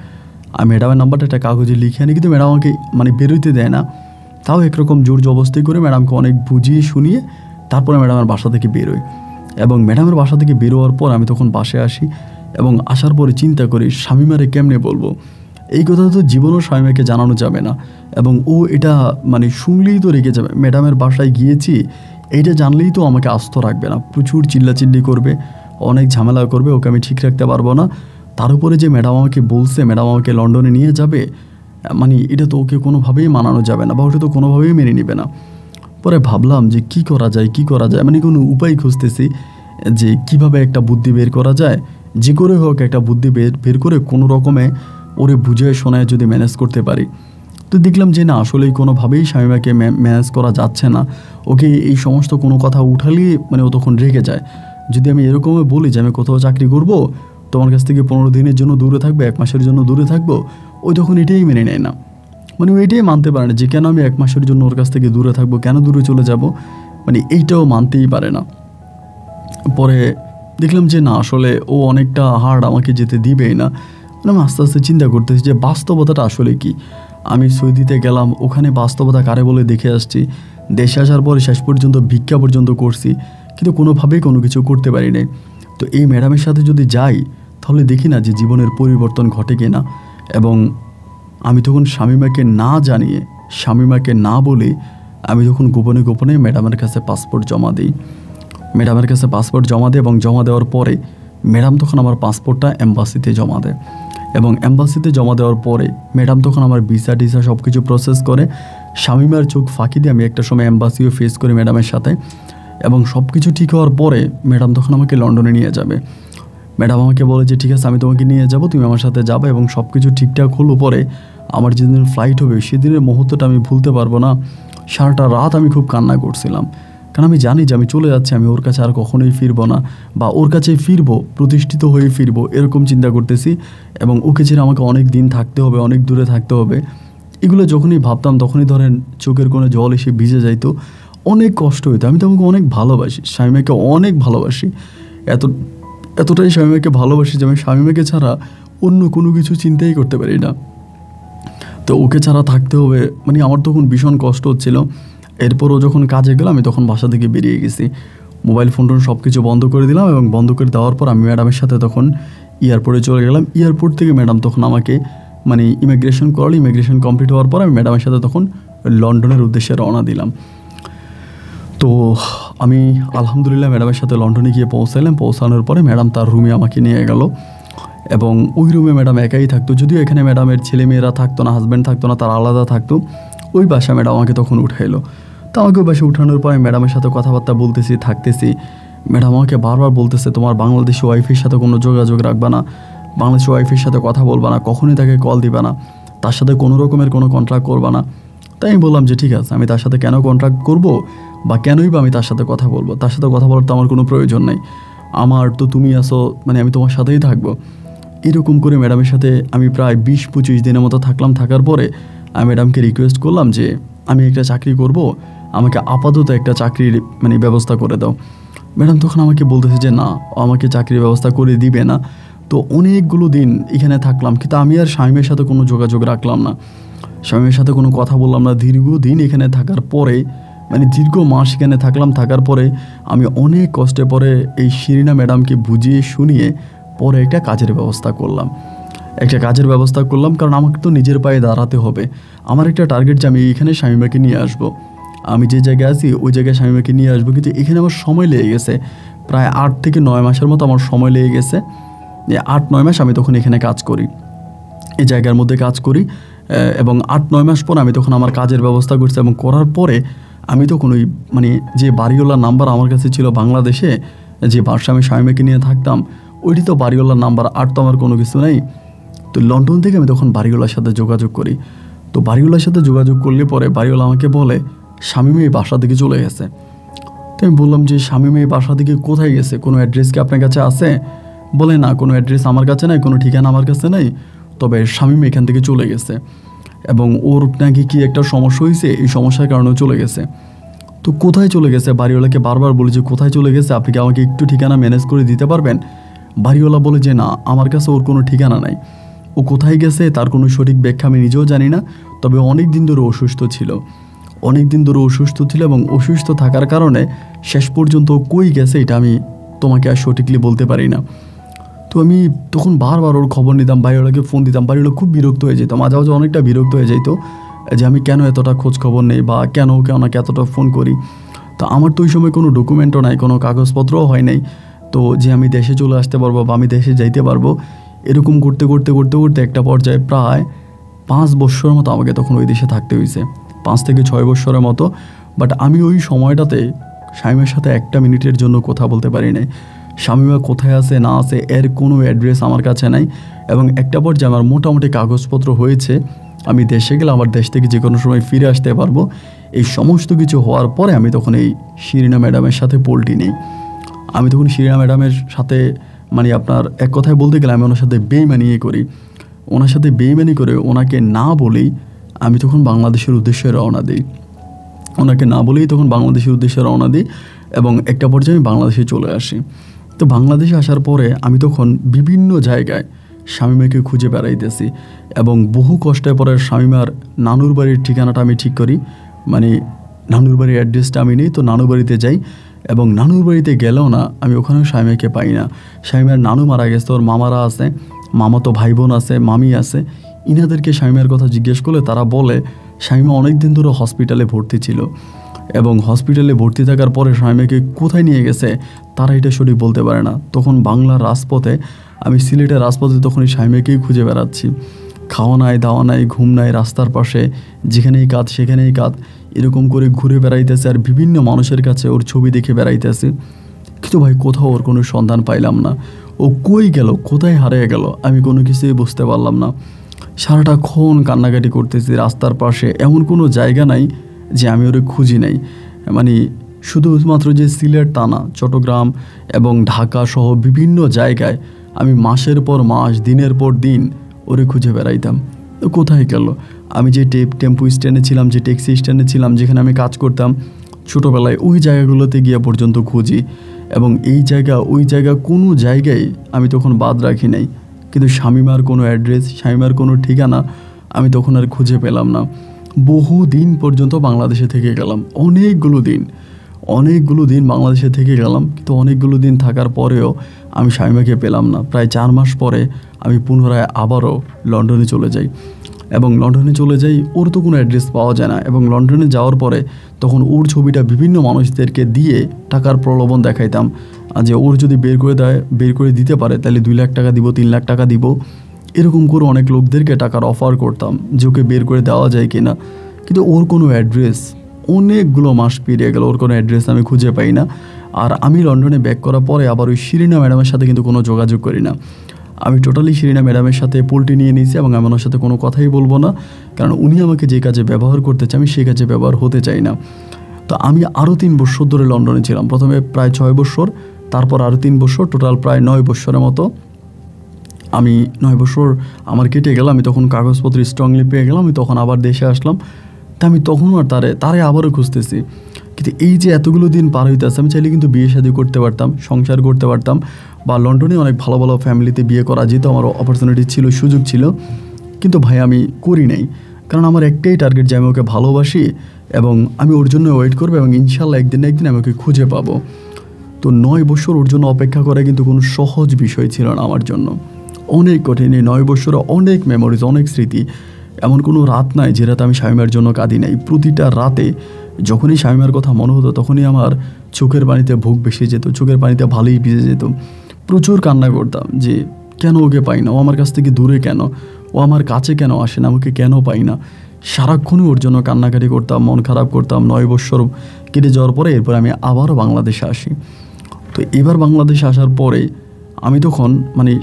A: আমি ম্যাডামের নাম্বারটা একটা কাগজে লিখে আনি, কিন্তু ম্যাডাম আমাকে মানে বেরোইতে দেয় না। তাও একরকম জোর জবস্তি করে ম্যাডামকে অনেক বুঝিয়ে শুনিয়ে তারপরে ম্যাডামের বাসা থেকে বেরোই। এবং ম্যাডামের বাসা থেকে বেরোয়ার পর আমি তখন বাসায় আসি, এবং আসার পরে চিন্তা করি শামীমারে কেমনে বলবো, এই কথা তো জীবনও শামীমাকে জানানো যাবে না, এবং ও এটা মানে শুনলেই তো রেগে যাবে। ম্যাডামের বাসায় গিয়েছি এইটা জানলেই তো আমাকে আস্ত রাখবে না, প্রচুর চিল্লাচিল্লি করবে, অনেক ঝামেলা করবে, ওকে আমি ঠিক রাখতে পারবো না। তার উপরে যে ম্যাডাম আমাকে বলছে ম্যাডাম আমাকে লন্ডনে নিয়ে যাবে, মানে এটা তো ওকে কোনোভাবেই মানানো যাবে না, বা ওটা তো কোনোভাবেই মেনে নেবে না। পরে ভাবলাম যে কি করা যায়, মানে কোনো উপায় খুঁজতেছি যে কিভাবে একটা বুদ্ধি বের করা যায়, যে করে হোক একটা বুদ্ধি বের করে কোনো রকমে ওরে বুঝে শোনায় যদি ম্যানেজ করতে পারি। তো দেখলাম যে না, আসলেই কোনোভাবেই শামীমাকে ম্যানেজ করা যাচ্ছে না, ওকে এই সমস্ত কোনো কথা উঠালেই মানে ও তখন রেগে যায়। যদি আমি এরকমই বলি যে আমি কোথাও চাকরি করব, তোমার কাছ থেকে 15 দিনের জন্য দূরে থাকবো, 1 মাসের জন্য দূরে থাকবো, ওই তখন এটাই মেনে নেয় না, মানে ও এটাই মানতে পারে না যে কেন আমি 1 মাসের জন্য ওর কাছ থেকে দূরে থাকবো, কেন দূরে চলে যাব, মানে এইটাও মানতেই পারে না। পরে দেখলাম যে না, আসলে ও অনেকটা হার্ড, আমাকে যেতে দিবেই না। মানে আমি আস্তে আস্তে চিন্তা করতেছি যে বাস্তবতাটা আসলে কি। আমি সৌদিতে গেলাম, ওখানে বাস্তবতা কারে বলে দেখে আসছি, দেশে আসার পরে শেষ পর্যন্ত ভিক্ষা পর্যন্ত করছি, কিন্তু কোনোভাবেই কোনো কিছু করতে পারি নাই। তো এই ম্যাডামের সাথে যদি যাই তাহলে দেখি না যে জীবনের পরিবর্তন ঘটে কিনা। এবং আমি তখন শামীমাকে না জানিয়ে, শামীমাকে না বলে আমি তখন গোপনে গোপনে ম্যাডামের কাছে পাসপোর্ট জমা দিই। ম্যাডামের কাছে পাসপোর্ট জমা দিই, এবং জমা দেওয়ার পরে ম্যাডাম তখন আমার পাসপোর্টটা এম্বাসিতে জমা দেয়। এবং এম্বাসিতে জমা দেওয়ার পরে ম্যাডাম তখন আমার ভিসা টিসা সব কিছু প্রসেস করে। শামীমার চোখ ফাঁকি দিয়ে আমি একটা সময় এম্বাসিও ফেস করি ম্যাডামের সাথে। এবং সব কিছু ঠিক হওয়ার পরে ম্যাডাম তখন আমাকে লন্ডনে নিয়ে যাবে। ম্যাডাম আমাকে বলে যে ঠিক আছে আমি তোমাকে নিয়ে যাব, তুমি আমার সাথে যাবে। এবং সব কিছু ঠিকঠাক হলো পরে আমার যেদিন ফ্লাইট হবে সেদিনের মুহূর্তটা আমি ভুলতে পারবো না। সারাটা রাত আমি খুব কান্না করছিলাম, কারণ আমি জানি যে আমি চলে যাচ্ছি, আমি ওর কাছে আর কখনোই ফিরবো না, বা ওর কাছেই ফিরবো, প্রতিষ্ঠিত হয়ে ফিরবো, এরকম চিন্তা করতেছি। এবং ওকে ছেড়ে আমাকে অনেক দিন থাকতে হবে, অনেক দূরে থাকতে হবে। এগুলো যখনই ভাবতাম তখনই ধরেন চোখের কোনো জল এসে ভিজে যাইতো, অনেক কষ্ট হইতো। আমি তো আমাকে অনেক ভালোবাসি, শামীমাকে অনেক ভালোবাসি, এতটাই শামীমাকে ভালোবাসি যে আমি শামীমাকে ছাড়া অন্য কোনো কিছু চিন্তাই করতে পারি না। তো ওকে ছাড়া থাকতে হবে, মানে আমার তখন ভীষণ কষ্ট হচ্ছিল। এরপরও যখন কাজে গেলাম আমি তখন বাসা থেকে বেরিয়ে গেছি, মোবাইল ফোন টোন সব কিছু বন্ধ করে দিলাম। এবং বন্ধ করে দেওয়ার পর আমি ম্যাডামের সাথে তখন এয়ারপোর্টে চলে গেলাম। এয়ারপোর্ট থেকে ম্যাডাম তখন আমাকে মানে ইমিগ্রেশন কমপ্লিট হওয়ার পর আমি ম্যাডামের সাথে তখন লন্ডনের উদ্দেশ্যে রওনা দিলাম। তো তো আমি আলহামদুলিল্লাহ ম্যাডামের সাথে লন্ডনে গিয়ে পৌঁছালাম। পৌঁছানোর পরে ম্যাডাম তার রুমে আমাকে নিয়ে গেল এবং ওই রুমে ম্যাডাম একাই থাকতো। যদিও এখানে ম্যাডামের ছেলেমেয়েরা থাকতো না, হাজব্যান্ড থাকতো না, তারা আলাদা থাকতো। ওই বাসা ম্যাডাম আমাকে তখন উঠাইলো। তো আমাকে ওই বাসে উঠানোর পরে ম্যাডামের সাথে কথাবার্তা বলতেছি, থাকতেছি। ম্যাডাম আমাকে বারবার বলতেছে, তোমার বাংলাদেশি ওয়াইফের সাথে কোনো যোগাযোগ রাখবা না, বাংলাদেশি ওয়াইফের সাথে কথা বলবা না, কখনোই তাকে কল দিবা না, তার সাথে কোনো রকমের কোনো কন্ট্রাক্ট করবা না। তাই আমি বললাম যে ঠিক আছে, আমি তার সাথে কেন কন্ট্রাক্ট করব বা কেনই বা আমি তার সাথে কথা বলবো? তার সাথে কথা বলার তো আমার কোনো প্রয়োজন নেই, আমার তো তুমি আসো, মানে আমি তোমার সাথেই থাকবো। এরকম করে ম্যাডামের সাথে আমি প্রায় 20-25 দিনের মতো থাকলাম। থাকার পরে আমি ম্যাডামকে রিকোয়েস্ট করলাম যে আমি একটা চাকরি করব, আমাকে আপাতত একটা চাকরির মানে ব্যবস্থা করে দাও। ম্যাডাম তখন আমাকে বলতেছে যে না, আমাকে চাকরির ব্যবস্থা করে দিবে না। তো অনেকগুলো দিন এখানে থাকলাম, কিন্তু আমি আর শামীমের সাথে কোনো যোগাযোগ রাখলাম না, শামীমের সাথে কোনো কথা বললাম না। দীর্ঘদিন এখানে থাকার পরে, মানে দীর্ঘ মাস এখানে থাকলাম। থাকার পরে আমি অনেক কষ্টে পরে এই শিরিনা ম্যাডামকে বুঝিয়ে শুনিয়ে পরে একটা কাজের ব্যবস্থা করলাম। কারণ আমাকে তো নিজের পায়ে দাঁড়াতে হবে। আমার একটা টার্গেট যে আমি এখানে শামীমাকে নিয়ে আসব, আমি যে জায়গায় আছি ওই জায়গায় শামীমাকে নিয়ে আসবো। কিন্তু এখানে আমার সময় লেগে গেছে, প্রায় 8 থেকে 9 মাসের মতো আমার সময় লেগে গেছে। 8-9 মাস আমি তখন এখানে কাজ করি, এই জায়গার মধ্যে কাজ করি। এবং 8-9 মাস পর আমি তখন আমার কাজের ব্যবস্থা করছি। এবং করার পরে আমি তখন ওই মানে যে বাড়িওয়ালার নাম্বার আমার কাছে ছিল বাংলাদেশে, যে বাসা আমি শামীমাকে নিয়ে থাকতাম, ওইটি তো বাড়িওয়ালার নাম্বার, আর তো আমার কোনো কিছু নেই। তো লন্ডন থেকে আমি তখন বাড়িওয়ালার সাথে যোগাযোগ করি। তো বাড়িওয়ালার সাথে যোগাযোগ করলে পরে বাড়িওয়ালা আমাকে বলে শামীম এই বাসা থেকে চলে গেছে। তো আমি বললাম যে শামীম এই বাসা থেকে কোথায় গেছে, কোনো অ্যাড্রেস কি আপনার কাছে আছে? বলে না, কোনো অ্যাড্রেস আমার কাছে নাই, কোনো ঠিকানা আমার কাছে নেই, তবে শামীম এখান থেকে চলে গেছে এবং ওর নাকি কি একটা সমস্যা হয়েছে, এই সমস্যার কারণেও চলে গেছে। তো কোথায় চলে গেছে? বাড়িওয়ালাকে বারবার বলি যে কোথায় চলে গেছে, আপনি কি আমাকে একটু ঠিকানা ম্যানেজ করে দিতে পারবেন? বাড়িওয়ালা বলে যে না, আমার কাছে ওর কোনো ঠিকানা নাই, ও কোথায় গেছে তার কোনো সঠিক ব্যাখ্যা আমি নিজেও জানি না। তবে অনেক দিন ধরে অসুস্থ ছিল এবং অসুস্থ থাকার কারণে শেষ পর্যন্ত কই গেছে এটা আমি তোমাকে আর সঠিকলি বলতে পারি না। তো আমি তখন বারবার ওর খবর নিতাম, বাড়িওয়ালাকে ফোন দিতাম। বাড়িওয়ালা খুব বিরক্ত হয়ে যেত, মাঝে মাঝে অনেকটা বিরক্ত হয়ে যেত যে আমি কেন এতটা খোঁজ খবর নেই বা কেন ওনাকে এতটা ফোন করি। তো আমার তো ওই সময় কোনো ডকুমেন্টও নাই, কোনো কাগজপত্রও হয় নাই, তো যে আমি দেশে চলে আসতে পারবো বা আমি দেশে যাইতে পারবো। এরকম করতে করতে করতে করতে একটা পর্যায়ে প্রায় 5 বছরের মতো আমাকে তখন ওই দেশে থাকতে হয়েছে, 5 থেকে 6 বছরের মতো। বাট আমি ওই সময়টাতে শামীমের সাথে একটা মিনিটের জন্য কথা বলতে পারি নাই। শামীমা কোথায় আছে না আছে এর কোনো অ্যাড্রেস আমার কাছে নাই। এবং একটা পর্যায়ে আমার মোটামুটি কাগজপত্র হয়েছে, আমি দেশে গেলে আমার দেশ থেকে যে কোনো সময় ফিরে আসতে পারবো। এই সমস্ত কিছু হওয়ার পরে আমি তখন এই শিরিনা ম্যাডামের সাথে পল্টি নেই। আমি তখন শিরিনা ম্যাডামের সাথে মানে আপনার এক কথায় বলতে গেলে আমি ওনার সাথে বেইমানি করি। ওনার সাথে বেইমানি করে ওনাকে না বলেই আমি তখন বাংলাদেশের উদ্দেশ্যে রওনা দিই। এবং একটা পর্যায়ে আমি বাংলাদেশে চলে আসি। তো বাংলাদেশে আসার পরে আমি তখন বিভিন্ন জায়গায় শামীমাকে খুঁজে বেড়াইতেছি এবং বহু কষ্টের পরে শামীমার নানুর বাড়ির ঠিকানাটা আমি ঠিক করি, মানে নানুর বাড়ির অ্যাড্রেসটা আমি নিই। তো নানুর বাড়িতে যাই এবং নানুর বাড়িতে গেলেও না আমি ওখানেও শামীমাকে পাই না। শামীমার নানু মারা গেছে, ওর মামারা আছে, মামাতো ভাই বোন আছে, মামি আছে। ইনাদেরকে শামীমার কথা জিজ্ঞেস করলে তারা বলে শামীমা অনেক দিন ধরে হসপিটালে ভর্তি ছিল এবং হসপিটালে ভর্তি থাকার পরে শামীমাকে কোথায় নিয়ে গেছে তারা এটা সঠিক বলতে পারে না। তখন বাংলার রাজপথে, আমি সিলেটের রাজপথে তখনই শামীমাকেই খুঁজে বেড়াচ্ছি। খাওয়া নাই, দাওয়া নাই, ঘুম নাই, রাস্তার পাশে যেখানেই কাজ সেখানেই কাজ, এরকম করে ঘুরে বেড়াইতেছে আর বিভিন্ন মানুষের কাছে ওর ছবি দেখে বেড়াইতেছে। কিন্তু ভাই কোথাও ওর কোনো সন্ধান পাইলাম না। ও কই গেল, কোথায় হারিয়ে গেল, আমি কোনো কিছুই বুঝতে পারলাম না। সারাটাক্ষণ কান্নাকাটি করতেছি। রাস্তার পাশে এমন কোনো জায়গা নাই যে আমি ওরে খুঁজি নাই। মানে শুধুমাত্র যে সিলেট তা না, চট্টগ্রাম এবং ঢাকা সহ বিভিন্ন জায়গায় আমি মাসের পর মাস, দিনের পর দিন ওরে খুঁজে বেড়াইতাম। তো কোথায় গেল? আমি যে টেম্পো স্ট্যান্ডে ছিলাম, যে ট্যাক্সি স্ট্যান্ডে ছিলাম, যেখানে আমি কাজ করতাম ছোটোবেলায়, ওই জায়গাগুলোতে গিয়ে পর্যন্ত খুঁজি এবং এই জায়গা ওই জায়গা কোনো জায়গায় আমি তখন বাদ রাখি নাই। কিন্তু শামীমার কোনো অ্যাড্রেস, শামীমার কোনো ঠিকানা আমি তখন আর খুঁজে পেলাম না। বহু দিন পর্যন্ত বাংলাদেশে থেকে গেলাম, অনেকগুলো দিন বাংলাদেশে থেকে গেলাম, কিন্তু অনেকগুলো দিন থাকার পরেও আমি শামীমাকে পেলাম না। প্রায় 4 মাস পরে আমি পুনরায় আবারও লন্ডনে চলে যাই। এবং লন্ডনে চলে যাই। ওর তো কোনো অ্যাড্রেস পাওয়া যায় না, এবং লন্ডনে যাওয়ার পরে তখন ওর ছবিটা বিভিন্ন মানুষদেরকে দিয়ে টাকার প্রলোভন দেখাইতাম যে ওর যদি বের করে দিতে পারে তাহলে 2 লাখ টাকা দিব, 3 লাখ টাকা দিব। এরকম করে অনেক লোকদেরকে টাকার অফার করতাম যে ওকে বের করে দেওয়া যায় কিনা। কিন্তু ওর কোনো অ্যাড্রেস, অনেকগুলো মাস পেরিয়ে গেল, ওর কোনো অ্যাড্রেস আমি খুঁজে পাই না। আর আমি লন্ডনে ব্যাক করার পরে আবার ওই শিরিনা ম্যাডামের সাথে কিন্তু কোনো যোগাযোগ করি না। আমি টোটালি শিরিনা ম্যাডামের সাথে পোল্টি নিয়ে নিয়েছি, এবং আমি ওনার সাথে কোনো কথাই বলবো না, কারণ উনি আমাকে যে কাজে ব্যবহার করতে চাই আমি সেই কাজে ব্যবহার হতে চাই না। তো আমি আরও 3 বছর ধরে লন্ডনে ছিলাম। প্রথমে প্রায় 6 বছর, তারপর আরও 3 বছর, টোটাল প্রায় 9 বছরের মতো। আমি 9 বছর আমার কেটে গেল। আমি তখন কাগজপত্র স্ট্রংলি পেয়ে গেলাম। আমি তখন আবার দেশে আসলাম। তা আমি তখনও আর তারে আবারও খুঁজতেছি। কিন্তু এই যে এতগুলো দিন পার হইতেছে, আমি চাইলে কিন্তু বিয়ে শাদী করতে পারতাম, সংসার করতে পারতাম, বা লন্ডনে অনেক ভালো ভালো ফ্যামিলিতে বিয়ে করা যেত, আমার অপরচুনিটি ছিল, সুযোগ ছিল। কিন্তু ভাই আমি করি নাই, কারণ আমার একটাই টার্গেট যে আমি ওকে ভালোবাসি এবং আমি ওর জন্য ওয়েট করবো, এবং ইনশাল্লাহ একদিন না একদিন আমি ওকে খুঁজে পাবো। তো 9 বছর ওর জন্য অপেক্ষা করা কিন্তু কোনো সহজ বিষয় ছিল না আমার জন্য, অনেক কঠিন। এই 9 বছরে অনেক মেমোরিজ, অনেক স্মৃতি। এমন কোনো রাত নাই যে রাতে আমি শামিমার জন্য কাঁদি নাই। প্রতিটা রাতে যখনই শামিমার কথা মনে হতো তখনই আমার চোখের পানিতে বুক ভেসে যেত, চোখের পানিতে ভালোই ভিজে যেত। প্রচুর কান্না করতাম যে কেন ওকে পাই না, ও আমার কাছ থেকে দূরে কেন, ও আমার কাছে কেন আসে না, আমাকে কেন পাই না। সারাক্ষণই ওর জন্য কান্নাকাটি করতাম, মন খারাপ করতাম। 9 বছর কেটে যাওয়ার পরে এরপর আমি আবারও বাংলাদেশে আসি। তো এবার বাংলাদেশে আসার পরে আমি তখন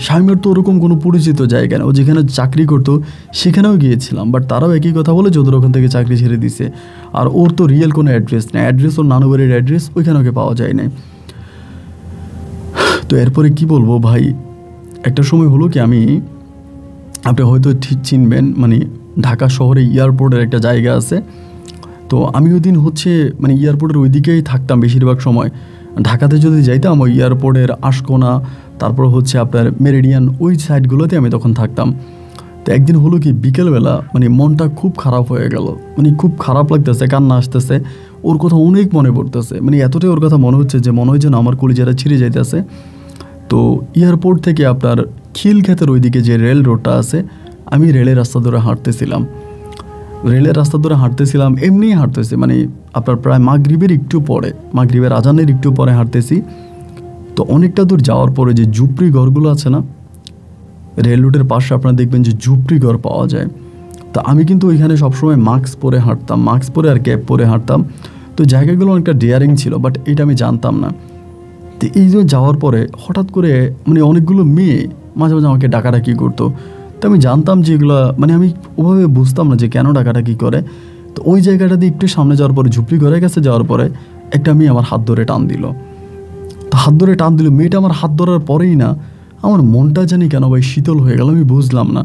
A: শামিমার তো ওরকম কোনো পরিচিত জায়গা না, ও যেখানে চাকরি করতো সেখানেও গিয়েছিলাম, বাট তারাও একই কথা বলে যে ওদের ওখান থেকে চাকরি ছেড়ে দিছে। আর ওর তো রিয়েল কোনো অ্যাড্রেস নেই, অ্যাড্রেস ওর নানু বাড়ির অ্যাড্রেস, ওইখানে ওকে পাওয়া যায় না। তো এরপরে কি বলবো ভাই, একটা সময় হলো কি, আপনি হয়তো ঠিক চিনবেন, ঢাকা শহরে এয়ারপোর্টের একটা জায়গা আছে। তো আমি ওই দিন এয়ারপোর্টের ওই দিকেই থাকতাম বেশিরভাগ সময়। ঢাকাতে যদি যাইতাম ওই এয়ারপোর্টের আশকোনা, তারপর আপনার মেরিডিয়ান, ওই সাইডগুলোতে আমি তখন থাকতাম। তো একদিন হলো কি, বিকেলবেলা মনটা খুব খারাপ হয়ে গেল, খুব খারাপ লাগতেছে, কান্না আসতেছে, ওর কথা অনেক মনে পড়তেছে। এতটাই ওর কথা মনে হচ্ছে যে মনে হয় যেন আমার কলিজাটা ছিঁড়ে যাইতেছে। তো এয়ারপোর্ট থেকে আপনার খিলক্ষেতের ওইদিকে যে রেল রোডটা আছে, আমি রেলের রাস্তা ধরে হাঁটতেছিলাম, এমনিই হাঁটতেছি, আপনার প্রায় মাগরিবের আজানের একটু পরে হাঁটতেছি। তো অনেকটা দূর যাওয়ার পরে যে ঝুপড়ি ঘরগুলো আছে না, রেল রুটের পাশে আপনারা দেখবেন যে ঝুপড়ি ঘর পাওয়া যায়। তো আমি কিন্তু ওইখানে সবসময় মাস্ক পরে হাঁটতাম, মাস্ক পরে আর ক্যাপ পরে হাঁটতাম। তো জায়গাগুলো অনেকটা ডেয়ারিং ছিল, বাট এটা আমি জানতাম না। তো এই যে যাওয়ার পরে হঠাৎ করে অনেকগুলো মেয়ে মাঝে মাঝে আমাকে ডাকাডাকি করতো। তো আমি জানতাম যে এগুলো আমি ওভাবে বুঝতাম না যে কেন ডাকাডাকি করে। তো ওই জায়গাটা দিয়ে একটু সামনে যাওয়ার পরে, ঝুপড়ি ঘরের কাছে যাওয়ার পরে একটা মেয়ে আমার হাত ধরে টান দিল। তো হাত ধরে টান দিল, মেয়েটা আমার হাত ধরার পরেই না আমার মনটা জানি কেন ভাই শীতল হয়ে গেল, আমি বুঝলাম না।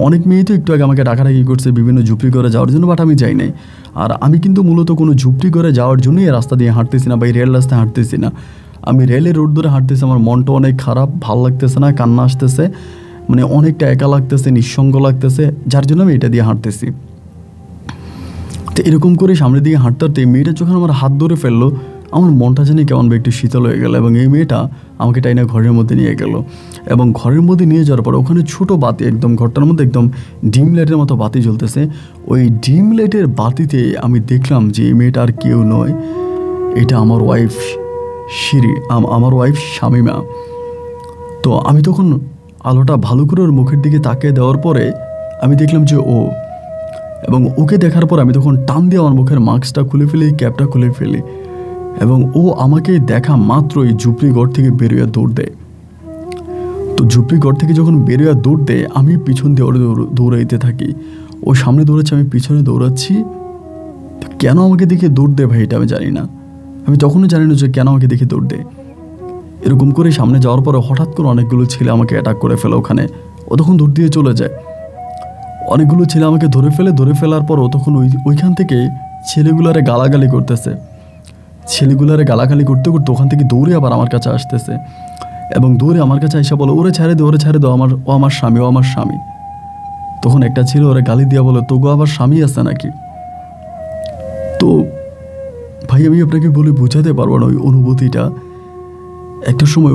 A: অনেক মেয়ে তো একটু আগে আমাকে ডাকাডাকি করছে বিভিন্ন ঝুপড়ি ঘরে যাওয়ার জন্য, বাট আমি যাই নাই। আর আমি কিন্তু মূলত কোনো ঝুপড়ি ঘরে যাওয়ার জন্যই এই রাস্তা দিয়ে হাঁটতেছি না বা এই রেল রাস্তায় হাঁটতেছি না, আমি রেলের রোড ধরে হাঁটতেছি। আমার মনটা অনেক খারাপ, ভালো লাগতেছে না, কান্না আসতেছে, অনেকটা একা লাগতেছে, নিঃসঙ্গ লাগতেছে, যার জন্য আমি এটা দিয়ে হাঁটতেছি। তো এরকম করে সামনের দিকে হাঁটতে হাঁটতে মেয়েটা যখন আমার হাত ধরে ফেললো, আমার মনটা জানি কেমন একটু শীতল হয়ে গেল, এবং এই মেয়েটা আমাকে টাইনা ঘরের মধ্যে নিয়ে গেল। এবং ঘরের মধ্যে নিয়ে যাওয়ার পর ওখানে ছোটো বাতি, একদম ঘরটার মধ্যে একদম ডিম লাইটের মতো বাতি জ্বলতেছে। ওই ডিম লাইটের বাতিতে আমি দেখলাম যে এই মেয়েটা আর কেউ নয়, এটা আমার ওয়াইফ আমার ওয়াইফ শামিমা। তো আমি তখন আলোটা ভালো করে ওর মুখের দিকে তাকিয়ে দেওয়ার পরে আমি দেখলাম যে ও, এবং ওকে দেখার পর আমি তখন টান দিয়ে আমার মুখের মাস্কটা খুলে ফেলি, ক্যাপটা খুলে ফেলি, এবং ও আমাকে দেখা মাত্রই ঝুপড়ি ঘর থেকে বেরোয়া দৌড় দেয়। তো ঝুপড়ি ঘর থেকে যখন বেরোয়া দৌড় দেয়, আমি পিছন দিয়ে দৌড়াইতে থাকি। ও সামনে দৌড়াচ্ছে, আমি পিছনে দৌড়াচ্ছি। তো কেন আমাকে দেখে দৌড় দেয় ভাই, এটা আমি জানি না, আমি তখনও জানি না যে কেন আমাকে দেখে দৌড় দেয়। এরকম করে সামনে যাওয়ার পরে হঠাৎ করে অনেকগুলো ছেলে আমাকে অ্যাটাক করে ফেলে ওখানে। ও তখন দৌড় দিয়ে চলে যায়। অনেকগুলো ছেলে আমাকে ধরে ফেলার পর ও তখন ওইখান থেকে ছেলেগুলারে গালাগালি করতেছে। ছেলেগুলারে গালাগালি করতে করতে ওখান থেকে দৌড়ে আবার আমার কাছে আসতেছে, এবং দৌড়ে আমার কাছে এসে বলো, ওরে ছেড়ে দো, ও আমার স্বামী। তখন একটা ছেলে ওরা গালি দিয়া বলে, তোগো আবার স্বামী আছে নাকি? তো ভাই আমি আপনাকে বলে বোঝাতে পারবো না ওই অনুভূতিটা। একটা সময়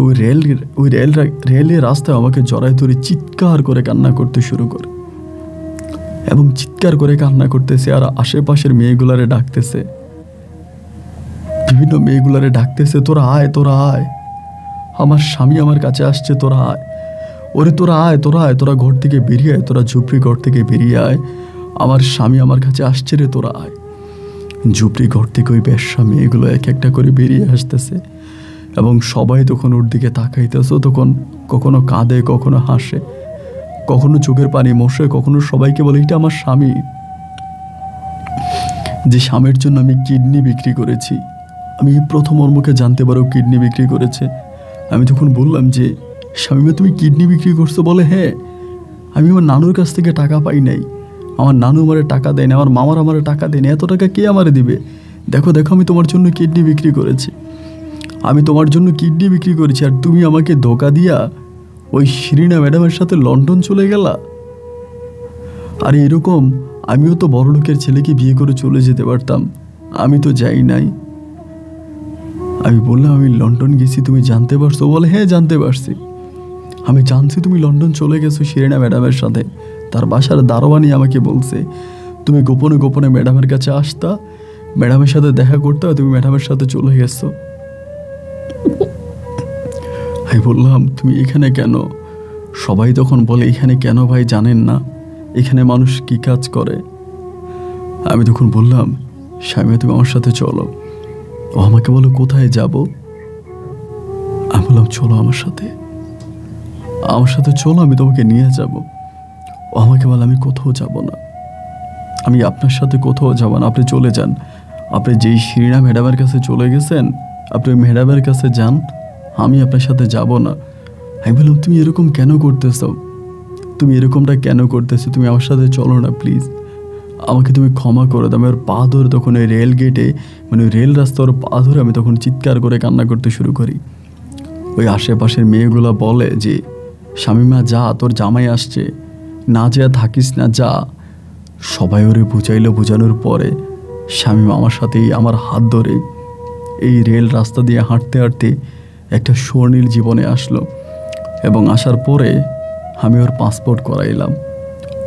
A: রেলের রাস্তায় আমাকে জড়াই ধরে চিৎকার করে কান্না করতে শুরু করে। এবং চিৎকার করে কান্না করতেছে আর আশেপাশের মেয়েগুলারে ডাকতেছে, বিভিন্ন মেয়েগুলারে ডাকতেছে, তোরা আয়, তোরা আয়, আমার স্বামী আমার কাছে আসছে, তোরা আয়, ওরে তোরা আয়, তোরা আয়, তোরা ঘর থেকে বেরিয়ে আয়, তোরা ঝুপড়ি ঘর থেকে বেরিয়ে আয়, আমার স্বামী আমার কাছে আসছে রে, তোরা আয়। ঝুপড়ি ঘর থেকে ওই বেশ্যা মেয়েগুলো এক একটা করে বেরিয়ে আসতেছে এবং সবাই তখন ওর দিকে তাকাইতেছে। তখন কখনো কাঁদে, কখনো হাসে, কখনো চোখের পানি মোছে, কখনো সবাইকে বলে এটা আমার স্বামী, যে স্বামীর জন্য আমি কিডনি বিক্রি করেছি। আমি প্রথম ওর মুখে জানতে পারো কিডনি বিক্রি করেছে। আমি তখন বললাম যে স্বামীমা তুমি কিডনি বিক্রি করছো? বলে হ্যাঁ, আমি আমার নানুর কাছ থেকে টাকা পাই নাই, আমার নানু আমারে টাকা দেয় না, আমার মামার আমারে টাকা দেয় না, এত টাকা কে আমারে দিবে? দেখো দেখো আমি তোমার জন্য কিডনি বিক্রি করেছি, আমি তোমার জন্য কিডনি বিক্রি করেছি, আর তুমি আমাকে ধোকা দিয়া ওই শিরিনা ম্যাডামের সাথে লন্ডন চলে গেলা। আর এরকম আমিও তো বড় লোকের ছেলেকে বিয়ে করে চলে যেতে পারতাম, আমি তো যাই নাই। আমি বললাম আমি লন্ডন গেছি, তুমি জানতে পারছো? বলে হ্যাঁ জানতে পারছি, আমি জানছি তুমি লন্ডন চলে গেছো শিরিনা ম্যাডামের সাথে। তার বাসার দারোয়ানি আমাকে বলছে তুমি গোপনে গোপনে ম্যাডামের কাছে আসতা, ম্যাডামের সাথে দেখা করতে, তুমি ম্যাডামের সাথে চলে গেছো। আমি বললাম তুমি এখানে কেন? সবাই তখন বলে এখানে কেন ভাই জানেন না, এখানে মানুষ কি কাজ করে। আমি তখন বললাম স্বামী তুমি আমার সাথে চলো। ও আমাকে বলো কোথায় যাব? আমি বললাম চলো আমার সাথে, আমার সাথে চলো, আমি তোমাকে নিয়ে যাব। ও আমাকে বলে আমি কোথাও যাব না, আমি আপনার সাথে কোথাও যাব না, আপনি চলে যান, আপনি যেই শিরিনা ম্যাডামের কাছে চলে গেছেন আপনি ম্যাডামের কাছে যান, আমি আপনার সাথে যাব না। আমি বললাম তুমি এরকম কেন করতেছো, তুমি এরকমটা কেন করতেছো, তুমি আমার সাথে চলো না প্লিজ, আমাকে তুমি ক্ষমা করে দাও। আমি ওর পা ধরে তখন ওই রেল গেটে, মানে রেল রাস্তার পা ধরে আমি তখন চিৎকার করে কান্না করতে শুরু করি। ওই আশেপাশের মেয়েগুলো বলে যে স্বামীমা যা, তোর জামাই আসছে, না যা থাকিস না, যা। সবাই ওরে বুঝাইলো, বোঝানোর পরে স্বামীমা আমার সাথেই আমার হাত ধরে এই রেল রাস্তা দিয়ে হাঁটতে হাঁটতে একটা স্বর্ণীল জীবনে আসলো। এবং আসার পরে আমি ওর পাসপোর্ট করাইলাম,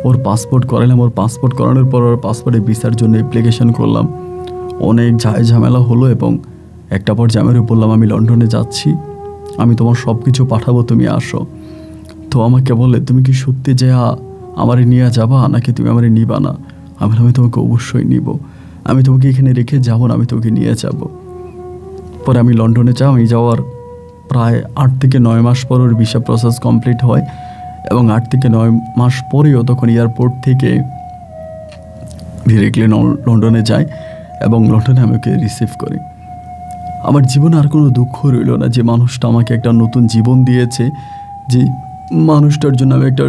A: ওর পাসপোর্ট করানোর পর ওর পাসপোর্টে ভিসার জন্য অ্যাপ্লিকেশন করলাম। অনেক ঝামেলা হলো এবং একটা পর্যায়ে আমি বললাম আমি লন্ডনে যাচ্ছি, আমি তোমার সব কিছু পাঠাবো, তুমি আসো। তো আমাকে বলে তুমি কি সত্যি যে আমারে নিয়ে যাবা নাকি তুমি আমারে নিবা না? আমি তোমাকে অবশ্যই নিব, আমি তোমাকে এখানে রেখে যাবো না, আমি তোমাকে নিয়ে যাব। পরে আমি লন্ডনে আমি যাওয়ার প্রায় 8 থেকে 9 মাস পর ওর ভিসা প্রসেস কমপ্লিট হয় এবং 8 থেকে 9 মাস পরেও তখন এয়ারপোর্ট থেকে ডিরেক্টলি লন্ডনে যাই এবং লন্ডনে আমি ওকে রিসিভ করি। আমার জীবনে আর কোনো দুঃখ রইল না, যে মানুষটা আমাকে একটা নতুন জীবন দিয়েছে, যে মানুষটার জন্য আমি একটা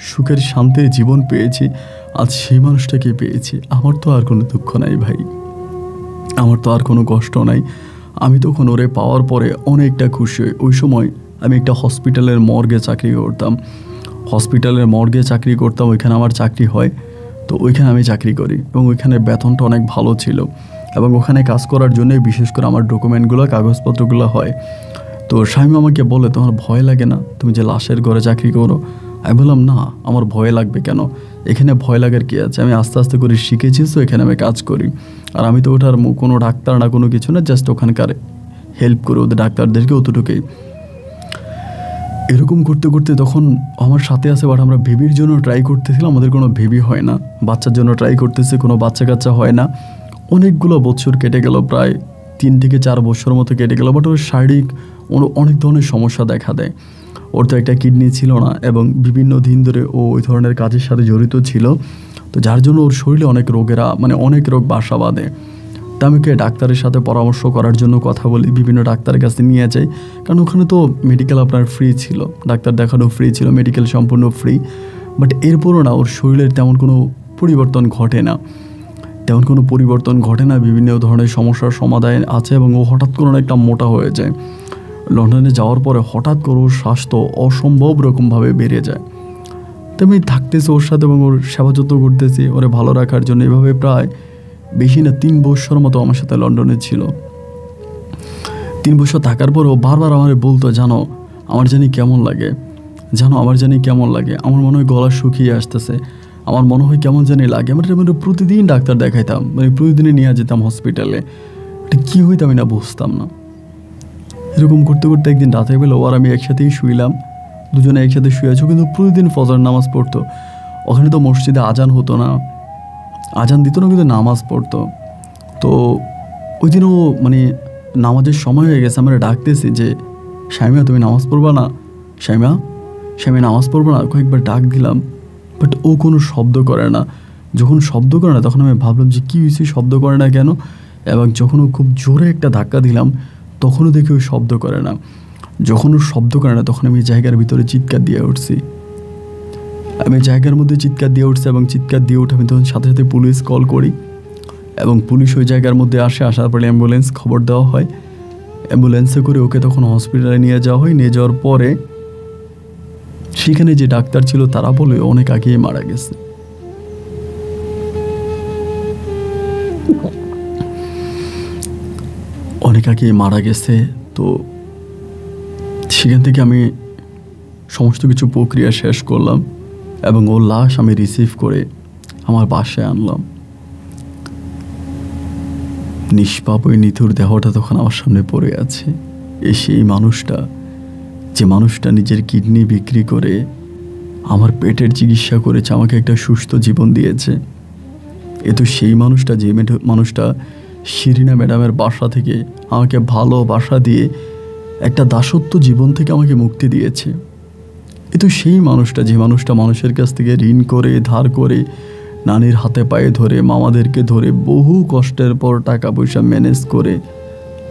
A: সুখের শান্তির জীবন পেয়েছি, আজ সেই মানুষটাকে পেয়েছি। আমার তো আর কোনো দুঃখ নাই ভাই, আমার তো আর কোনো কষ্ট নাই। আমি তখন ওরে পাওয়ার পরে অনেকটা খুশি হই। ওই সময় আমি একটা হসপিটালের মর্গে চাকরি করতাম, ওইখানে আমার চাকরি হয়। তো ওইখানে আমি চাকরি করি এবং ওইখানে বেতনটা অনেক ভালো ছিল এবং ওখানে কাজ করার জন্যই বিশেষ করে আমার ডকুমেন্টগুলো, কাগজপত্রগুলো হয়। তো স্বামী আমাকে বলে তোমার ভয় লাগে না, তুমি যে লাশের ঘরে চাকরি করো? আমি বললাম না, আমার ভয় লাগবে কেন, এখানে ভয় লাগার কী আছে, আমি আস্তে আস্তে করে শিখেছি, তো এখানে আমি কাজ করি। আর আমি তো ওটার কোনো ডাক্তার না, কোনো কিছু না, জাস্ট ওখানকার হেল্প করে ওদের ডাক্তারদেরকে, অতটুকুই। এরকম করতে করতে তখন আমার সাথে আছে, বাট আমরা বেবির জন্য ট্রাই করতেছিলাম, আমাদের কোনো বেবি হয় না, বাচ্চার জন্য ট্রাই করতেছি, কোনো বাচ্চা কাচ্চা হয় না। অনেকগুলো বছর কেটে গেল, প্রায় 3 থেকে 4 বছর মতো কেটে গেল, বাট ওর শারীরিক অনেক ধরনের সমস্যা দেখা দেয়। ওর তো একটা কিডনি ছিল না এবং বিভিন্ন দিন ধরে ও ওই ধরনের কাজের সাথে জড়িত ছিল, তো যার জন্য ওর শরীরে অনেক রোগ বাসা বাঁধে। তা আমি ডাক্তারের সাথে পরামর্শ করার জন্য কথা বলি, বিভিন্ন ডাক্তারের কাছে নিয়ে যাই, কারণ ওখানে তো মেডিকেল আপনার ফ্রি ছিল, ডাক্তার দেখানো ফ্রি ছিল, মেডিকেল সম্পূর্ণ ফ্রি। বাট এরপরও না ওর শরীরের তেমন কোনো পরিবর্তন ঘটে না, বিভিন্ন ধরনের সমস্যার সমাধান আছে এবং ও হঠাৎ করে একটা মোটা হয়ে যায়। লন্ডনে যাওয়ার পরে হঠাৎ করে ওর স্বাস্থ্য অসম্ভব রকমভাবে বেড়ে যায়। তো আমি থাকতেছি ওর সাথে এবং ওর সেবা যত্ন করতেছি ওরে ভালো রাখার জন্য। এভাবে প্রায় বেশি না 3 বছর মতো আমার সাথে লন্ডনে ছিল। 3 বছর থাকার পর ও বারবার আমার বলতো জানো আমার জানি কেমন লাগে, আমার মনে হয় গলা শুকিয়ে আসতেছে, আমার মনে হয় কেমন জানি লাগে। আমরা প্রতিদিন ডাক্তার দেখাইতাম, মানে প্রতিদিনই নিয়ে যেতাম হসপিটালে। এটা কী হইতো আমি না বুঝতাম না। এরকম করতে করতে একদিন রাতের বেলা ও আর আমি একসাথেই শুইলাম, দুজনে একসাথে শুয়েছো, কিন্তু প্রতিদিন ফজর নামাজ পড়তো। ওখানে তো মসজিদে আজান হতো না, আজান দিত না, কিন্তু নামাজ পড়তো। তো ওই দিনও মানে নামাজের সময় হয়ে গেছে, আমরা ডাকতেছি যে শামিয়া তুমি নামাজ পড়বা না, শামিয়া নামাজ পড়বো না, কয়েকবার ডাক দিলাম, বাট ও কোনো শব্দ করে না। যখন শব্দ করে না তখন আমি ভাবলাম যে কী হয়েছে, শব্দ করে না কেন। এবং যখন ও খুব জোরে একটা ধাক্কা দিলাম তখনও দেখি ও শব্দ করে না। যখন ও শব্দ করে না তখন আমি জায়গার ভিতরে চিৎকার দিয়ে উঠছি। আমি জায়গার মধ্যে চিৎকার দিয়ে উঠছি এবং চিৎকার দিয়ে উঠে আমি তখন সাথে সাথে পুলিশ কল করি এবং পুলিশ ওই জায়গার মধ্যে আসে। আসার পরে অ্যাম্বুলেন্স খবর দেওয়া হয়, অ্যাম্বুলেন্সে করে ওকে তখন হসপিটালে নিয়ে যাওয়া হয়। নিয়ে যাওয়ার পরে সেখানে যে ডাক্তার ছিল তারা বলে অনেক আগেই মারা গেছে। অনেক আগেই মারা গেছে। তো সেখান থেকে আমি সমস্ত কিছু প্রক্রিয়া শেষ করলাম এবং ওর লাশ আমি রিসিভ করে আমার বাসায় আনলাম। নিষ্পাপ ওই নিথুর দেহটা তখন আমার সামনে পড়ে আছে। সেই মানুষটা, যে মানুষটা নিজের কিডনি বিক্রি করে আমার পেটের চিকিৎসা করেছে, আমাকে একটা সুস্থ জীবন দিয়েছে, এ তো সেই মানুষটা যে মানুষটা শিরিনা ম্যাডামের বাসা থেকে আমাকে ভালোবাসা দিয়ে একটা দাসত্ব জীবন থেকে আমাকে মুক্তি দিয়েছে। এ তো সেই মানুষটা যে মানুষটা মানুষের কাছ থেকে ঋণ করে ধার করে নানির হাতে পায়ে ধরে মামাদেরকে ধরে বহু কষ্টের পর টাকা পয়সা ম্যানেজ করে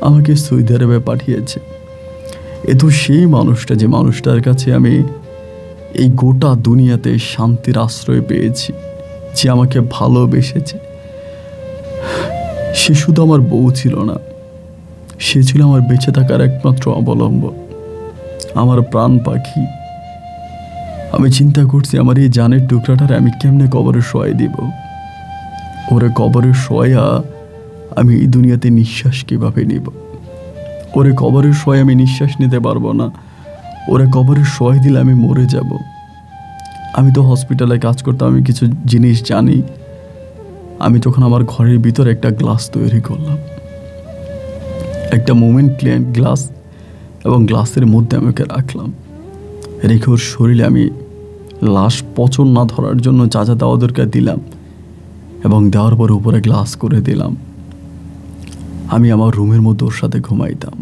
A: আমাকে সৌদি আরবে পাঠিয়েছে। এ তো সেই মানুষটা যে মানুষটার কাছে আমি এই গোটা দুনিয়াতে শান্তির আশ্রয় পেয়েছি, যে আমাকে ভালোবেসেছে। সে শুধু আমার বউ ছিল না, সে ছিল আমার বেঁচে থাকার একমাত্র অবলম্বন, আমার প্রাণ পাখি। আমি চিন্তা করছি আমার এই জানের টুকরাটারে আমি কেমনে কবরে শোয়াই দিব। ওরে কবরে শোয়া আমি এই দুনিয়াতে নিঃশ্বাস কীভাবে নিব? ওরে কবরের শোয় আমি নিঃশ্বাস নিতে পারবো না। ওরে কবরের শোয় দিলে আমি মরে যাব। আমি তো হসপিটালে কাজ করতাম, আমি কিছু জিনিস জানি। আমি তখন আমার ঘরের ভিতরে একটা গ্লাস তৈরি করলাম, একটা মোমেন্ট ক্লিয়ার গ্লাস, এবং গ্লাসের মধ্যে আমাকে রাখলাম। রেখে ওর শরীরে আমি লাশ পচন না ধরার জন্য যা যা দেওয়া দরকার দিলাম, এবং দেওয়ার পর উপরে গ্লাস করে দিলাম। আমি আমার রুমের মধ্যে ওর সাথে ঘুমাইতাম।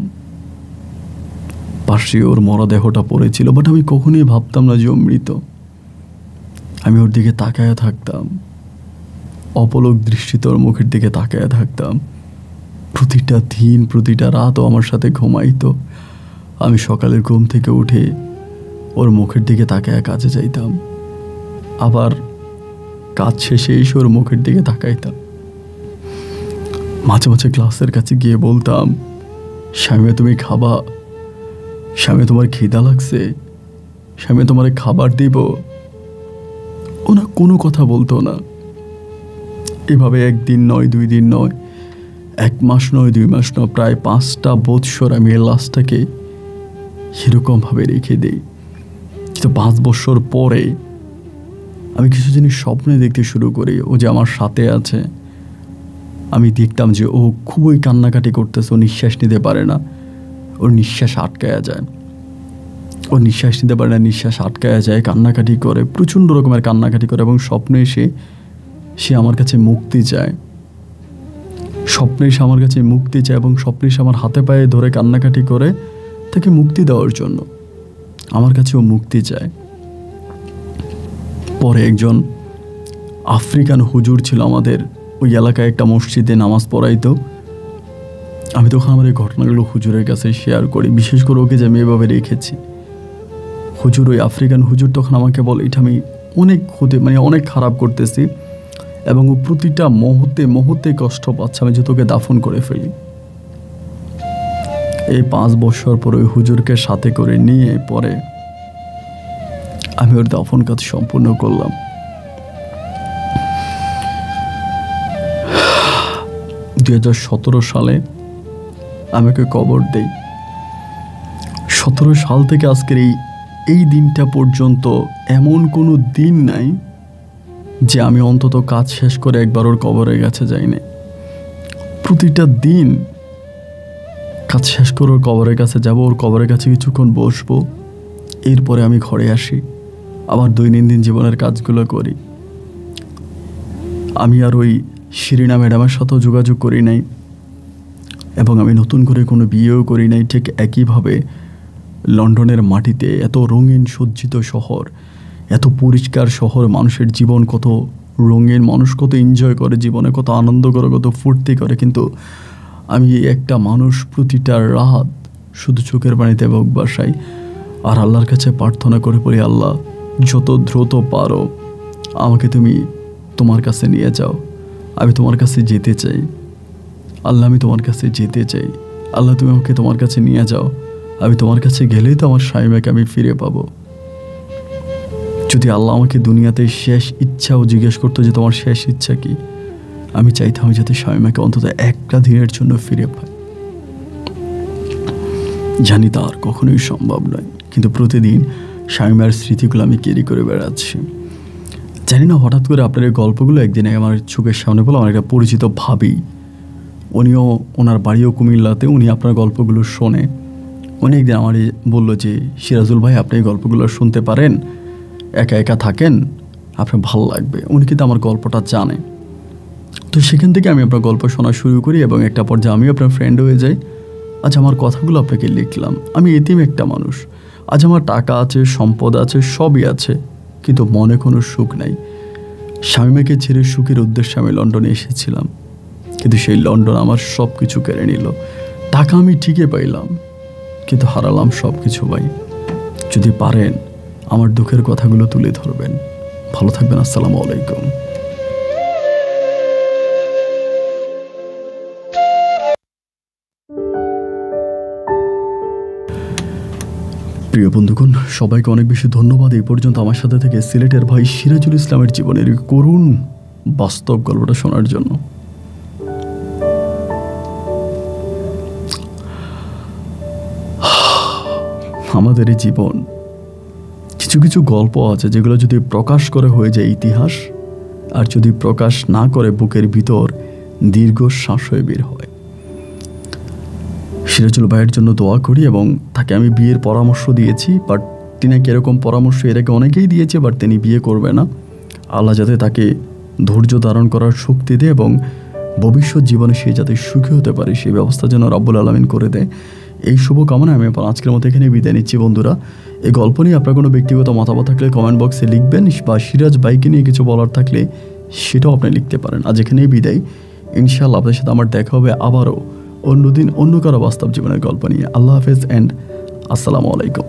A: পাশে ওর মরা দেহটা পড়েছিল, বাট আমি কখনোই ভাবতাম না যে ও মৃত। আমি ওর দিকে তাকায়া থাকতাম, অপলক দৃষ্টিতে ওর মুখের দিকে তাকায়া থাকতাম। প্রতিটা দিন প্রতিটা রাতও আমার সাথে ঘুমাইতো। আমি সকালের ঘুম থেকে উঠে ওর মুখের দিকে তাকায়া কাজে যাইতাম, আবার কাজ শেষে এসে ওর মুখের দিকে তাকাইতাম। মাঝে মাঝে ক্লাসের কাছে গিয়ে বলতাম, স্বামী তুমি খাবা, স্বামী তোমার খিদা লাগছে, স্বামী তোমার খাবার দিব। ও না কোনো কথা বলতো না। এভাবে একদিন নয়, 2 দিন নয়, 1 মাস নয়, 2 মাস নয়, প্রায় 5টা বৎসর আমি এই লাশটাকে সেরকমভাবে রেখে দিই। কিন্তু 5 বছর পরে আমি কিছু জিনিস স্বপ্নে দেখতে শুরু করি। ও যে আমার সাথে আছে, আমি দেখতাম যে ও খুবই কান্নাকাটি করতেছে, ও নিঃশ্বাস নিতে পারে না, ওর নিঃশ্বাস আটকায়া যায়, ও নিঃশ্বাস নিতে পারে না, নিঃশ্বাস আটকায়া যায়, কান্নাকাটি করে, প্রচণ্ড রকমের কান্নাকাটি করে। এবং স্বপ্নে এসে সে আমার কাছে মুক্তি চায়, স্বপ্নে এসে আমার কাছে মুক্তি চায়, এবং স্বপ্নে এসে আমার হাতে পায়ে ধরে কান্নাকাটি করে তাকে মুক্তি দেওয়ার জন্য আমার কাছেও মুক্তি চায়। পরে একজন আফ্রিকান হুজুর ছিল আমাদের ওই এলাকায়, একটা মসজিদে নামাজ পড়াইতো। আমি তখন আমার এই ঘটনাগুলো হুজুরের কাছে শেয়ার করি, বিশেষ করে ওকে যে আমি এভাবে রেখেছি। হুজুর, ওই আফ্রিকান হুজুর তখন আমাকে বলে, এটা আমি অনেক খারাপ করতেছি, এবং ও প্রতিটা মুহূর্তে কষ্ট পাচ্ছে, আমি যে তোকে দাফন করে ফেলি। এই 5 বছর পর ওই হুজুরকে সাথে করে নিয়ে পরে আমি ওর দাফন কাজ সম্পূর্ণ করলাম। 2017 সালে আমি ওকে কবর দেই। 17 সাল থেকে আজকের এই দিনটা পর্যন্ত এমন কোনো দিন নাই যে আমি অন্তত কাজ শেষ করে একবার ওর কবরের কাছে যাইনি। প্রতিটা দিন কাজ শেষ করে ওর কবরের কাছে যাব, ওর কবরের কাছে কিছুক্ষণ বসবো, এরপরে আমি ঘরে আসি, আমার দৈনন্দিন জীবনের কাজগুলো করি। আমি আর ওই শিরিনা ম্যাডামের সাথেও যোগাযোগ করি নাই এবং আমি নতুন করে কোনো বিয়েও করি নাই। ঠিক একইভাবে লন্ডনের মাটিতে এত রঙিন সজ্জিত শহর, এত পরিষ্কার শহর, মানুষের জীবন কত রঙিন, মানুষ কত এনজয় করে, জীবনে কত আনন্দ করে, কত ফুর্তি করে, কিন্তু আমি একটা মানুষ প্রতিটা রাত শুধু চোখের পানিতে বুক বাসাই আর আল্লাহর কাছে প্রার্থনা করে পড়ি, আল্লাহ যত দ্রুত পারো আমাকে তুমি তোমার কাছে নিয়ে যাও, আমি তোমার কাছে যেতে চাই। আল্লাহ আমি তোমার কাছে যেতে চাই, আল্লাহ তুমি আমাকে তোমার কাছে নিয়ে যাও, আমি তোমার কাছে গেলেই তো আমার শামিমাকে আমি ফিরে পাবো। যদি আল্লাহ আমাকে দুনিয়াতে শেষ ইচ্ছাও জিজ্ঞেস করতো যে তোমার শেষ ইচ্ছা কি, আমি চাইতাম যাতে শামিমাকে অন্তত একটা দিনের জন্য ফিরে পাই। জানি তা আর কখনোই সম্ভব নয়, কিন্তু প্রতিদিন শামিমার স্মৃতিগুলো আমি ক্যারি করে বেড়াচ্ছি। জানি না হঠাৎ করে আপনার এই গল্পগুলো একদিন আমার চোখের সামনে বলে, আমার একটা পরিচিত ভাবি, উনিও ওনার বাড়িও কুমিল্লাতে, উনি আপনার গল্পগুলো শোনে। উনি একদিন আমার বললো যে সিরাজুল ভাই আপনি এই গল্পগুলো শুনতে পারেন, একা একা থাকেন, আপনার ভালো লাগবে। উনি কিন্তু আমার গল্পটা জানে। তো সেখান থেকে আমি আপনার গল্প শোনা শুরু করি এবং একটা পর্যায়ে আমিও আপনার ফ্রেন্ড হয়ে যাই। আজ আমার কথাগুলো আপনাকে লিখলাম। আমি এতিম একটা মানুষ, আজ আমার টাকা আছে, সম্পদ আছে, সবই আছে, কিন্তু মনে কোনো সুখ নাই। শামিমাকে ছেড়ে সুখের উদ্দেশ্যে আমি লন্ডনে এসেছিলাম, কিন্তু সেই লন্ডন আমার সব কিছু কেড়ে নিল। টাকা আমি ঠিকই পাইলাম, কিন্তু হারালাম সব কিছু ভাই। যদি পারেন আমার দুঃখের কথাগুলো তুলে ধরবেন। ভালো থাকবেন। আসসালামু আলাইকুম। প্রিয় বন্ধুগণ, সবাইকে অনেক বেশি ধন্যবাদ এই পর্যন্ত আমার সাথে থেকে সিলেটের ভাই সিরাজুল ইসলামের জীবনের করুণ বাস্তব গল্পটা শোনার জন্য। আমাদের এই জীবন কিছু কিছু গল্প আছে যেগুলো যদি প্রকাশ করে হয়ে যায় ইতিহাস, আর যদি প্রকাশ না করে বুকের ভিতর দীর্ঘ শ্বাস হয়ে বের হয়। সিরাজুল ভাইয়ের জন্য দোয়া করি এবং তাকে আমি বিয়ের পরামর্শ দিয়েছি, বাট তিনি এরকম পরামর্শ এর আগে অনেকেই দিয়েছে, বাট তিনি বিয়ে করবে না। আল্লাহ যাতে তাকে ধৈর্য ধারণ করার শক্তি দেয় এবং ভবিষ্যৎ জীবনে সে যাতে সুখী হতে পারে সেই ব্যবস্থা যেন রব্বুল আলামিন করে দেয়, এই শুভকামনা আমি আজকের মতো এখানে বিদায় নিচ্ছি। বন্ধুরা, এই গল্প নিয়ে আপনার কোনো ব্যক্তিগত মতামত থাকলে কমেন্ট বক্সে লিখবেন, বা সিরাজ ভাইকে নিয়ে কিছু বলার থাকলে সেটাও আপনি লিখতে পারেন। আজ এখানেই বিদায়। ইনশাআল্লাহ আপনাদের সাথে আমার দেখা হবে আবারও অন্যদিন অন্য কারো বাস্তব জীবনের গল্প নিয়ে। আল্লাহ হাফেজ অ্যান্ড আসসালামু আলাইকুম।